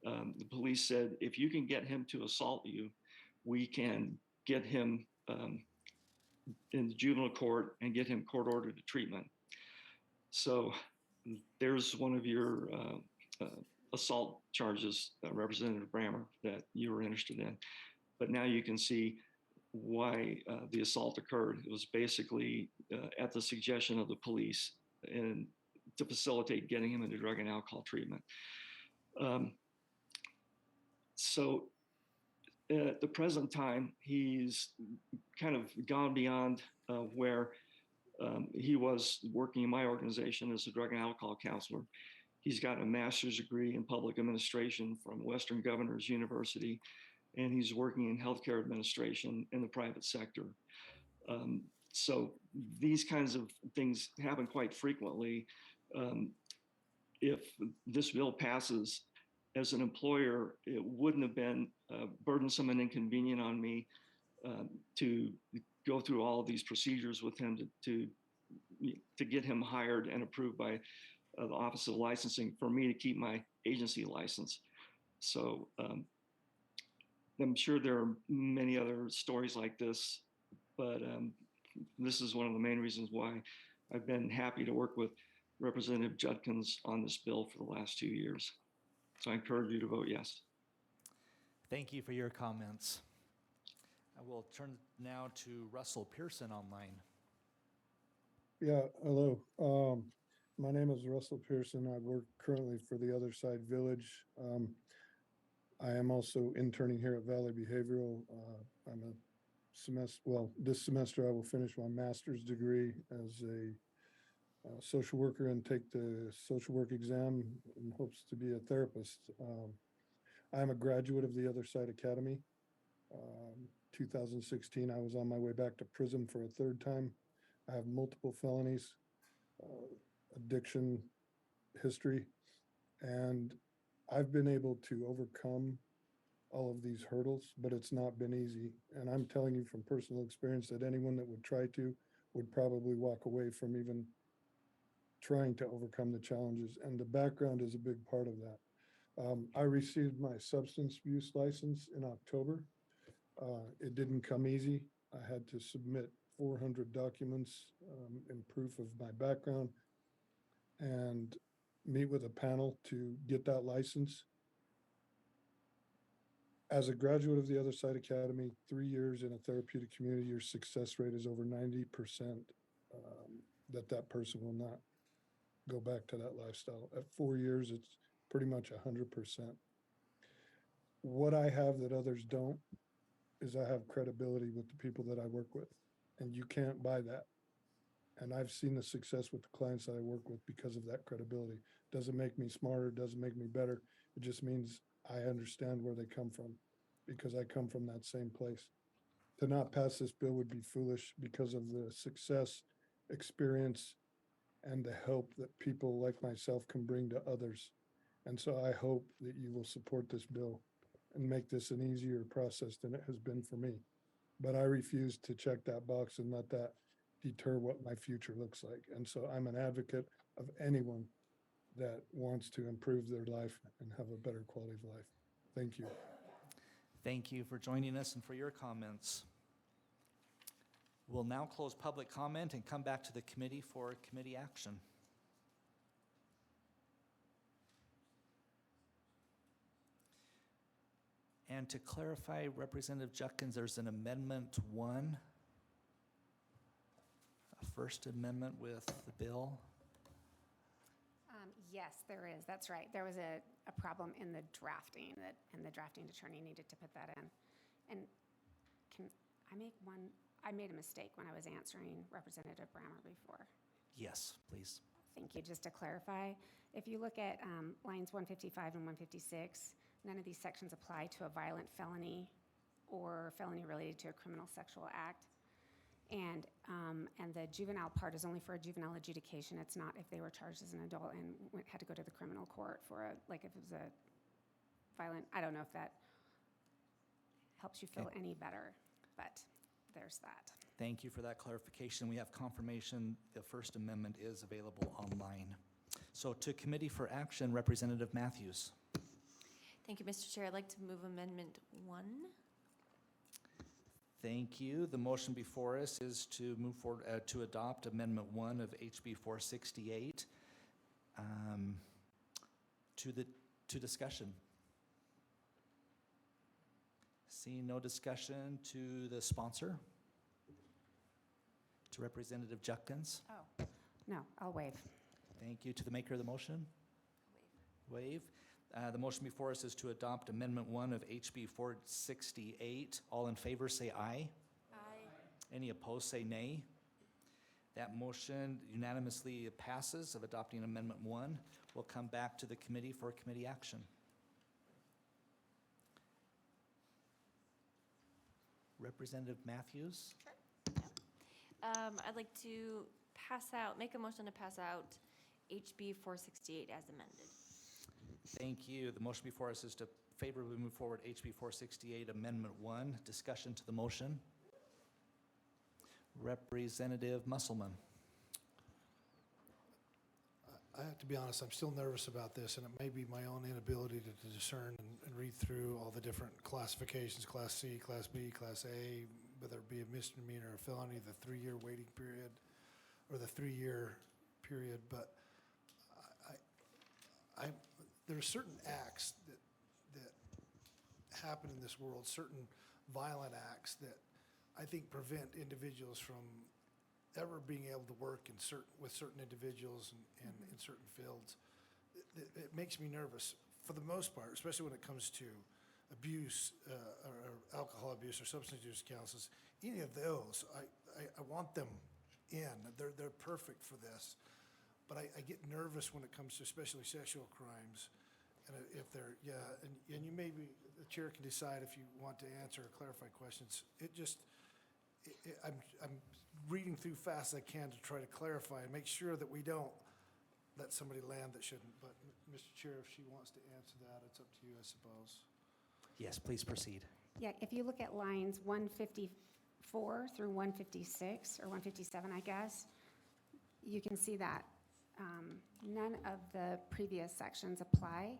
The police said, if you can get him to assault you, we can get him in the juvenile court and get him court-ordered to treatment. So there's one of your assault charges, Representative Brammer, that you were interested in. But now you can see why the assault occurred. It was basically at the suggestion of the police and to facilitate getting him into drug and alcohol treatment. So at the present time, he's kind of gone beyond where he was working in my organization as a drug and alcohol counselor. He's got a master's degree in public administration from Western Governors University, and he's working in healthcare administration in the private sector. So these kinds of things happen quite frequently. If this bill passes, as an employer, it wouldn't have been burdensome and inconvenient on me to go through all of these procedures with him to get him hired and approved by the Office of Licensing for me to keep my agency license. So I'm sure there are many other stories like this, but this is one of the main reasons why I've been happy to work with Representative Judkins on this bill for the last 2 years. So I encourage you to vote yes. Thank you for your comments. I will turn now to Russell Pearson online. Yeah, hello. My name is Russell Pearson. I work currently for the Other Side Village. I am also interning here at Valley Behavioral. I'm a this semester I will finish my master's degree as a social worker and take the social work exam in hopes to be a therapist. I'm a graduate of the Other Side Academy. 2016, I was on my way back to prison for a third time. I have multiple felonies, addiction history, and I've been able to overcome all of these hurdles, but it's not been easy. And I'm telling you from personal experience that anyone that would try to would probably walk away from even trying to overcome the challenges. And the background is a big part of that. I received my substance abuse license in October. It didn't come easy. I had to submit 400 documents in proof of my background and meet with a panel to get that license. As a graduate of the Other Side Academy, 3 years in a therapeutic community, your success rate is over 90% that person will not go back to that lifestyle. At 4 years, it's pretty much 100%. What I have that others don't is I have credibility with the people that I work with, and you can't buy that. And I've seen the success with the clients that I work with because of that credibility. Doesn't make me smarter, doesn't make me better. It just means I understand where they come from because I come from that same place. To not pass this bill would be foolish because of the success, experience, and the help that people like myself can bring to others. And so I hope that you will support this bill and make this an easier process than it has been for me. But I refuse to check that box and let that deter what my future looks like. And so I'm an advocate of anyone that wants to improve their life and have a better quality of life. Thank you. Thank you for joining us and for your comments. We'll now close public comment and come back to the committee for committee action. And to clarify, Representative Judkins, there's an Amendment 1, a first amendment with the bill. Yes, there is. That's right. There was a problem in the drafting and the drafting attorney needed to put that in. And can I make one? I made a mistake when I was answering Representative Brammer before. Yes, please. Thank you. Just to clarify, if you look at lines 155 and 156, none of these sections apply to a violent felony or felony related to a criminal sexual act. And the juvenile part is only for a juvenile adjudication. It's not if they were charged as an adult and had to go to the criminal court for like if it was a violent, I don't know if that helps you feel any better, but there's that. Thank you for that clarification. We have confirmation the First Amendment is available online. So to Committee for Action, Representative Matthews. Thank you, Mr. Chair. I'd like to move Amendment 1. Thank you. The motion before us is to move forward to adopt Amendment 1 of HB 468 to discussion. Seeing no discussion, to the sponsor, to Representative Judkins. Oh, no, I'll waive. Thank you. To the maker of the motion? Waive. The motion before us is to adopt Amendment 1 of HB 468. All in favor say aye. Aye. Any opposed say nay. That motion unanimously passes of adopting Amendment 1. We'll come back to the committee for committee action. Representative Matthews? Sure. I'd like to make a motion to pass out HB 468 as amended. Thank you. The motion before us is to favorably move forward HB 468 Amendment 1. Discussion to the motion. Representative Musselman. I have to be honest, I'm still nervous about this, and it may be my own inability to discern and read through all the different classifications, Class C, Class B, Class A, whether it be a misdemeanor or a felony, the 3-year waiting period, or the 3-year period, but there are certain acts that happen in this world, certain violent acts that I think prevent individuals from ever being able to work with certain individuals and in certain fields. It makes me nervous for the most part, especially when it comes to abuse, or alcohol abuse or substance use counselors, any of those, I want them in. They're perfect for this. But I get nervous when it comes to especially sexual crimes. And if they're, and you maybe, the chair can decide if you want to answer or clarify questions. I'm reading through fast as I can to try to clarify and make sure that we don't let somebody land that shouldn't. But Mr. Chair, if she wants to answer that, it's up to you, I suppose. Yes, please proceed. Yeah, if you look at lines 154 through 156, or 157, I guess, you can see that none of the previous sections apply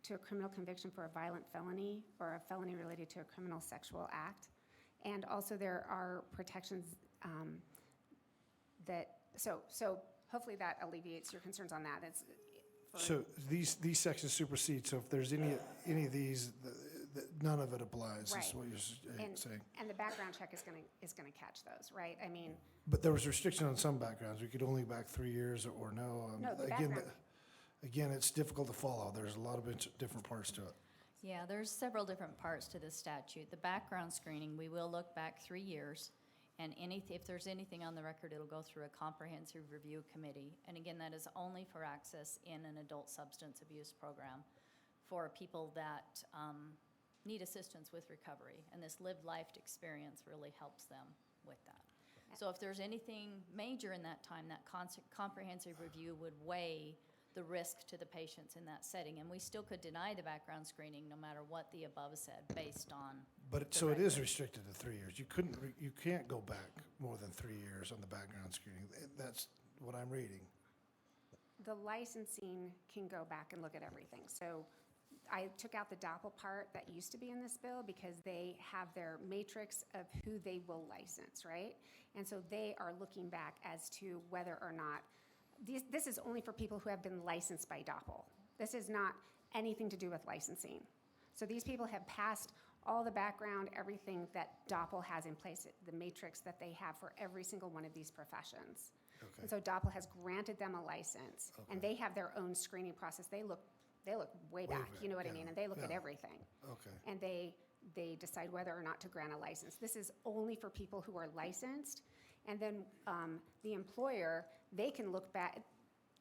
to a criminal conviction for a violent felony or a felony related to a criminal sexual act. And also there are protections so hopefully that alleviates your concerns on that. So these sections supersede, so if there's any of these, none of it applies, Right. is what you're saying. And the background check is gonna catch those, right? I mean, But there was restriction on some backgrounds. We could only back 3 years or no. No, the Again, background- Again, it's difficult to follow. There's a lot of different parts to it. Yeah, there's several different parts to this statute. The background screening, we will look back 3 years, and if there's anything on the record, it'll go through a comprehensive review committee. And again, that is only for access in an adult substance abuse program for people that need assistance with recovery. And this lived life experience really helps them with that. So if there's anything major in that time, that comprehensive review would weigh the risk to the patients in that setting. And we still could deny the background screening no matter what the above said based on. So it is restricted to 3 years. You can't go back more than 3 years on the background screening. That's what I'm reading. the licensing can go back and look at everything. So I took out the DOPL part that used to be in this bill because they have their matrix of who they will license, right? And so they are looking back as to whether or not, this is only for people who have been licensed by DOPL. This is not anything to do with licensing. So these people have passed all the background, everything that DOPL has in place, the matrix that they have for every single one of these professions. Okay. And so DOPL has granted them a license, and they have their own screening process. They look way back, you know what I mean? And they look at everything. Okay. And they decide whether or not to grant a license. This is only for people who are licensed. And then the employer, they can look back.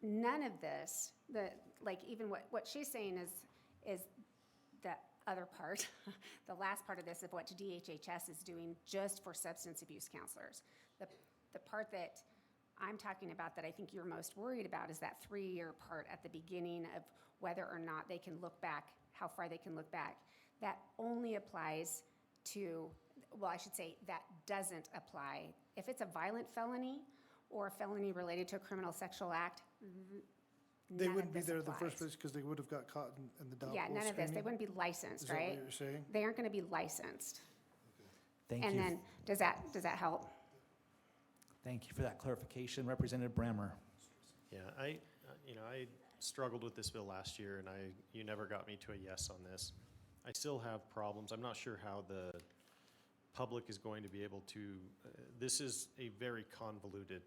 None of this, like even what she's saying is the other part, the last part of this of what DHHS is doing just for substance abuse counselors. The part that I'm talking about that I think you're most worried about is that 3-year part at the beginning of whether or not they can look back, how far they can look back. That only applies to, well, I should say that doesn't apply. If it's a violent felony or a felony related to a criminal sexual act, They none wouldn't of be this there in the applies. first place because they would have got caught in the DOPL Yeah, none of this. They screening? wouldn't be licensed, Is that right? what you're saying? They aren't going to be licensed. Thank And you. then, does that help? Thank you for that clarification. Representative Brammer. Yeah, I struggled with this bill last year, and you never got me to a yes on this. I still have problems. I'm not sure how the public is going to be able to, this is a very convoluted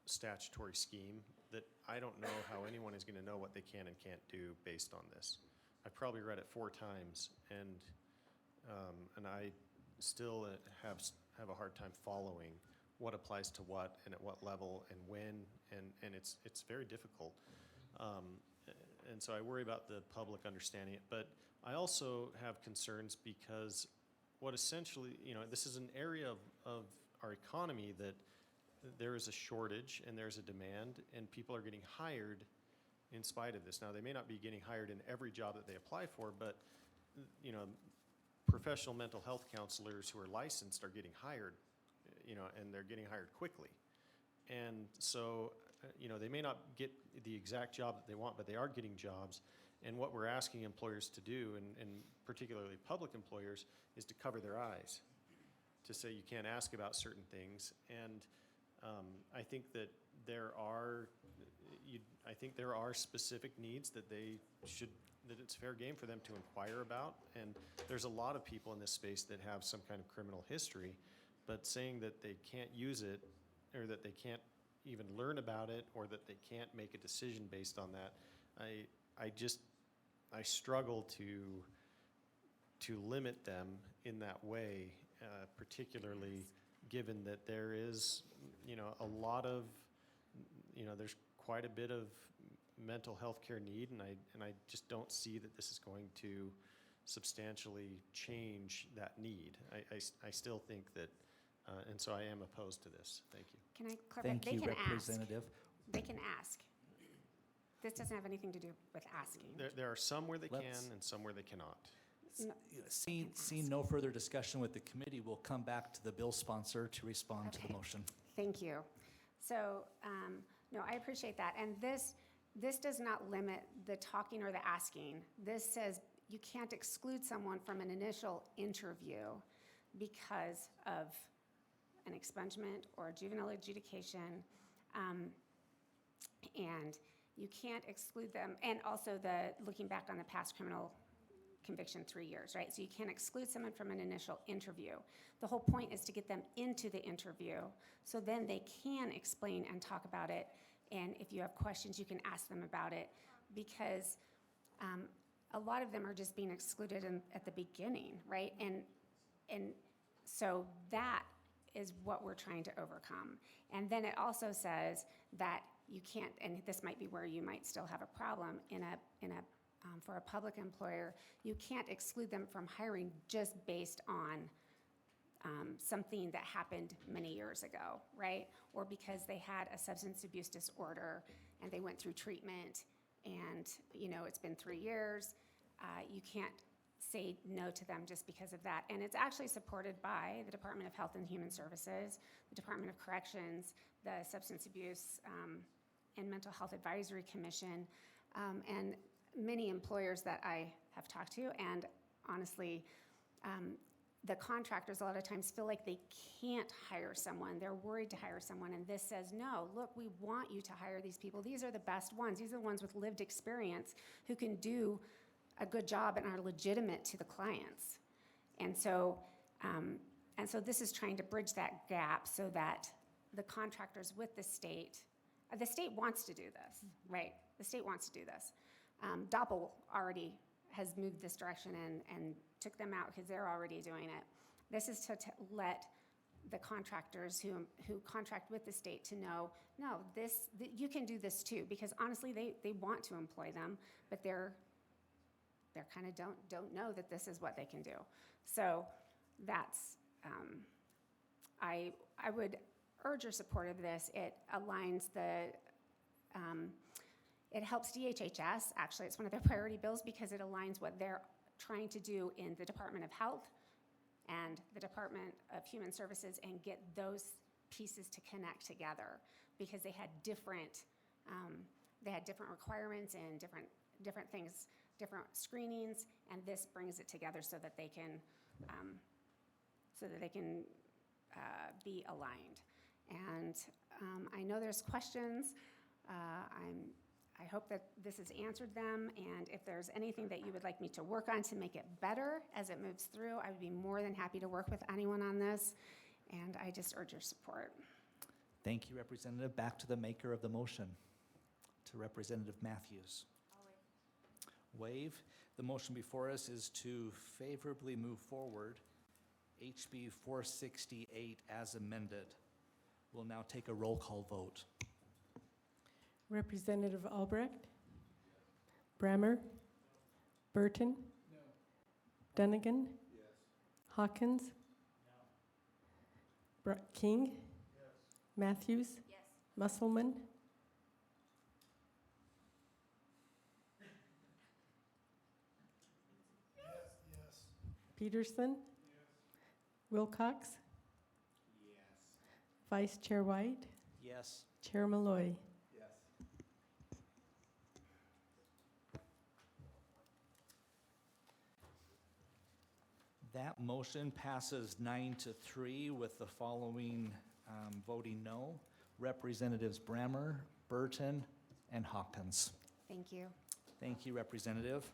statutory scheme that I don't know how anyone is going to know what they can and can't do based on this. I've probably read it 4 times, and I still have a hard time following what applies to what and at what level and when, and it's very difficult. And so I worry about the public understanding it, but I also have concerns because what essentially, this is an area of our economy that there is a shortage and there's a demand and people are getting hired in spite of this. Now, they may not be getting hired in every job that they apply for, but, professional mental health counselors who are licensed are getting hired, and they're getting hired quickly. And so, they may not get the exact job that they want, but they are getting jobs. And what we're asking employers to do, and particularly public employers, is to cover their eyes, to say you can't ask about certain things. And I think that there are specific needs that that it's fair game for them to inquire about. And there's a lot of people in this space that have some kind of criminal history, but saying that they can't use it, or that they can't even learn about it, or that they can't make a decision based on that, I struggle to to limit them in that way, particularly given that there is, a lot of, there's quite a bit of mental health care need, and I just don't see that this is going to substantially change that need. I still think that, and so I am opposed to this. Thank you. Can I clarify? Thank you, Representative. They can ask. This doesn't have anything to do with asking. There are some where they can Let's- and some where they cannot. Seeing no further discussion with the committee, we'll come back to the bill sponsor to respond to the Okay. motion. Thank you. So, no, I appreciate that. And this does not limit the talking or the asking. This says you can't exclude someone from an initial interview because of an expungement or a juvenile adjudication. And you can't exclude them. And also looking back on the past criminal conviction, 3 years, right? So you can't exclude someone from an initial interview. The whole point is to get them into the interview so then they can explain and talk about it. And if you have questions, you can ask them about it, because a lot of them are just being excluded at the beginning, right? And so that is what we're trying to overcome. And then it also says that you can't, and this might be where you might still have a problem for a public employer, you can't exclude them from hiring just based on something that happened many years ago, right? Or because they had a substance abuse disorder and they went through treatment and, it's been 3 years. You can't say no to them just because of that. And it's actually supported by the Department of Health and Human Services, the Department of Corrections, the Substance Abuse and Mental Health Advisory Commission, and many employers that I have talked to. And honestly, the contractors a lot of times feel like they can't hire someone. They're worried to hire someone, and this says, no, look, we want you to hire these people. These are the best ones. These are the ones with lived experience who can do a good job and are legitimate to the clients. And so this is trying to bridge that gap so that the contractors with the state wants to do this, right? The state wants to do this. Doppel already has moved this direction and took them out because they're already doing it. This is to let the contractors who contract with the state to know, no, you can do this too, because honestly, they want to employ them, but they're kind of don't know that this is what they can do. So that's, I would urge your support of this. It aligns it helps DHHS, actually, it's one of their priority bills because it aligns what they're trying to do in the Department of Health and the Department of Human Services and get those pieces to connect together because they had different requirements and different things, different screenings, and this brings it together so that they can be aligned. And I know there's questions. I hope that this has answered them, and if there's anything that you would like me to work on to make it better as it moves through, I would be more than happy to work with anyone on this, and I just urge your support. Thank you, Representative. Back to the maker of the motion, to Representative Matthews. Waive. The motion before us is to favorably move forward HB 468 as amended. We'll now take a roll call vote. Representative Albrecht? Brammer? Burton? Dunnigan? Hawkins? King? Matthews? Musselman? Peterson? Wilcox? Vice Chair White? Yes. Chair Malloy? That motion passes 9-3 with the following voting no: Representatives Brammer, Burton, and Hawkins. Thank you. Thank you, Representative.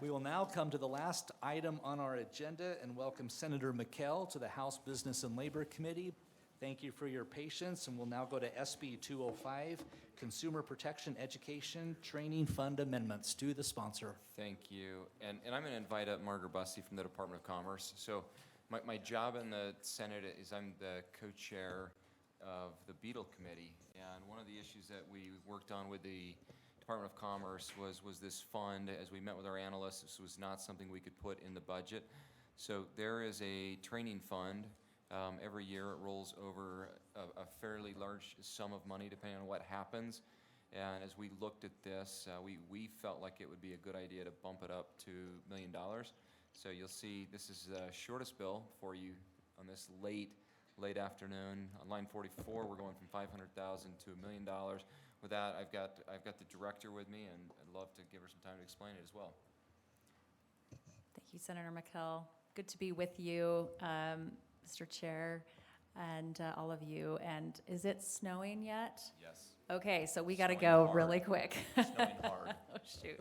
We will now come to the last item on our agenda and welcome Senator McKell to the House Business and Labor Committee. Thank you for your patience, and we'll now go to SB 205, Consumer Protection Education Training Fund Amendments. To the sponsor. Thank you. And I'm going to invite up Margaret Bussey from the Department of Commerce. So my job in the Senate is I'm the co-chair of the Beetle Committee. And one of the issues that we worked on with the Department of Commerce was this fund. As we met with our analysts, this was not something we could put in the budget. So there is a training fund. Every year it rolls over a fairly large sum of money depending on what happens. And as we looked at this, we felt like it would be a good idea to bump it up to $1 million. So you'll see this is the shortest bill for you on this late afternoon. On line 44, we're going from $500,000 to $1 million. With that, I've got the director with me, and I'd love to give her some time to explain it as well. Thank you, Senator McKell. Good to be with you, Mr. Chair, and all of you. And is it snowing yet? Yes. Okay, so we got to Snowing go hard. really quick. Snowing hard. Oh, shoot.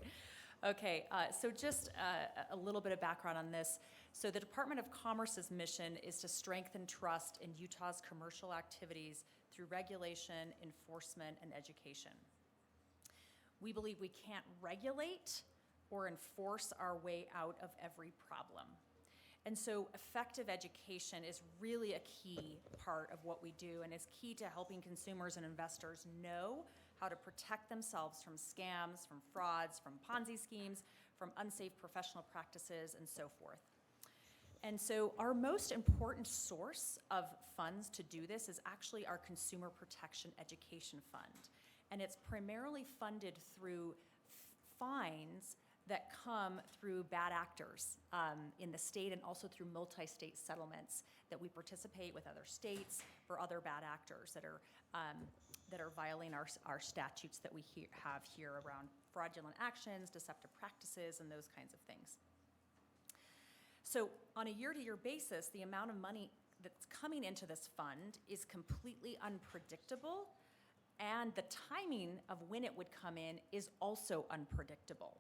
Okay, so just a little bit of background on this. So the Department of Commerce's mission is to strengthen trust in Utah's commercial activities through regulation, enforcement, and education. We believe we can't regulate or enforce our way out of every problem. And so effective education is really a key part of what we do, and is key to helping consumers and investors know how to protect themselves from scams, from frauds, from Ponzi schemes, from unsafe professional practices, and so forth. And so our most important source of funds to do this is actually our Consumer Protection Education Fund. And it's primarily funded through fines that come through bad actors in the state, and also through multi-state settlements that we participate with other states for other bad actors that are violating our statutes that we have here around fraudulent actions, deceptive practices, and those kinds of things. So on a year-to-year basis, the amount of money that's coming into this fund is completely unpredictable, and the timing of when it would come in is also unpredictable.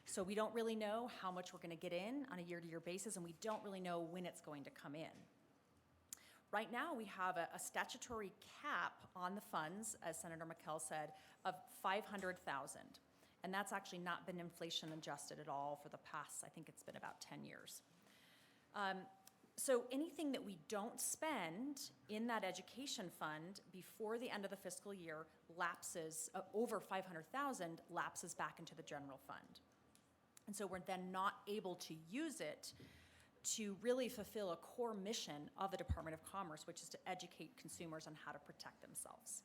So we don't really know how much we're going to get in on a year-to-year basis, and we don't really know when it's going to come in. Right now, we have a statutory cap on the funds, as Senator McKell said, of $500,000. And that's actually not been inflation adjusted at all for the past, I think it's been about 10 years. So anything that we don't spend in that education fund before the end of the fiscal year lapses, over $500,000 lapses back into the general fund. And so we're then not able to use it to really fulfill a core mission of the Department of Commerce, which is to educate consumers on how to protect themselves.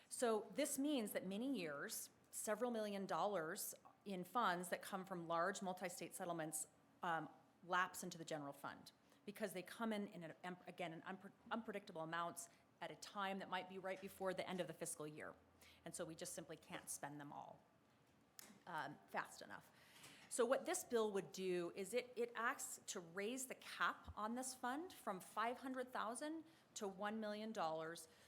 So this means that many years, several $1 million in funds that come from large multi-state settlements lapse into the general fund, because they come in unpredictable amounts at a time that might be right before the end of the fiscal year. And so we just simply can't spend them all fast enough. So what this bill would do is it acts to raise the cap on this fund from $500,000 to $1 million,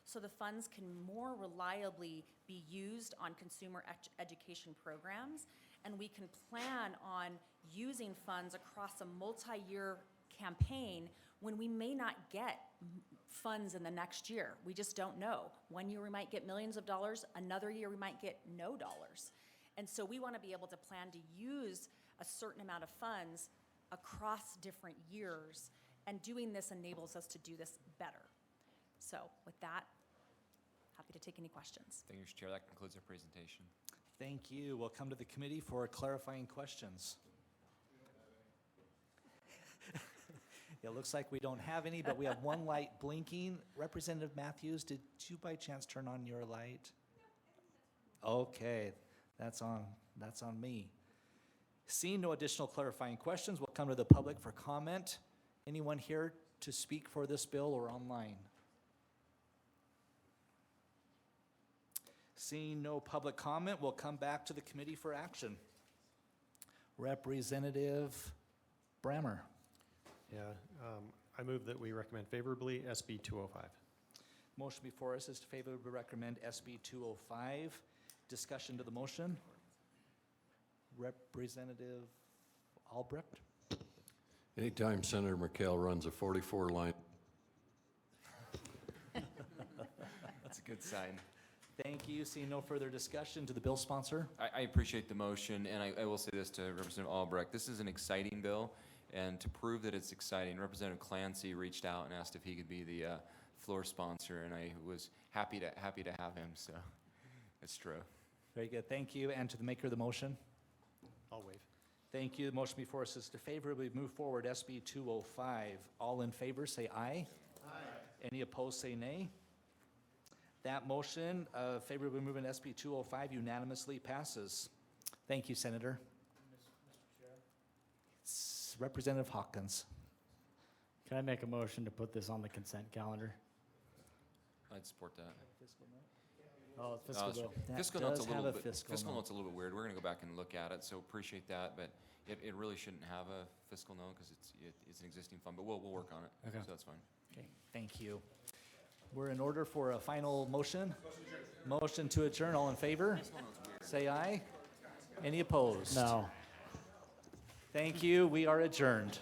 so the funds can more reliably be used on consumer education programs, and we can plan on using funds across a multi-year campaign when we may not get funds in the next year. We just don't know. One year we might get millions of dollars, another year we might get no dollars. And so we want to be able to plan to use a certain amount of funds across different years, and doing this enables us to do this better. So with that, happy to take any questions. Thank you, Mr. Chair. That concludes our presentation. Thank you. We'll come to the committee for clarifying questions. It looks like we don't have any, but we have one light blinking. Representative Matthews, did you by chance turn on your light? Okay, that's on me. Seeing no additional clarifying questions, we'll come to the public for comment. Anyone here to speak for this bill or online? Seeing no public comment, we'll come back to the committee for action. Representative Brammer. Yeah, I move that we recommend favorably SB 205. Motion before us is to favorably recommend SB 205. Discussion to the motion. Representative Albrecht. Anytime Senator McKell runs a 44-line Good sign. Thank you. Seeing no further discussion, to the bill sponsor. I appreciate the motion, and I will say this to Representative Albrecht. This is an exciting bill, and to prove that it's exciting, Representative Clancy reached out and asked if he could be the floor sponsor, and I was happy to have him, so it's true. Very good. Thank you. And to the maker of the motion. I'll waive. Thank you. The motion before us is to favorably move forward SB 205. All in favor, say aye. Aye. Any opposed, say nay. That motion, favorably moving SB 205, unanimously passes. Thank you, Senator. Representative Hawkins. Can I make a motion to put this on the consent calendar? I'd support that. Oh, it's fiscal bill. That Fiscal note's does a little have a bit, fiscal fiscal note. note's a little bit weird. We're gonna go back and look at it, so appreciate that, but it really shouldn't have a fiscal note because it's an existing fund, but we'll work on it. Okay. So that's fine. Okay, thank you. We're in order for a final motion. Motion to adjourn. All in favor? Say aye. Any opposed? No. Thank you. We are adjourned.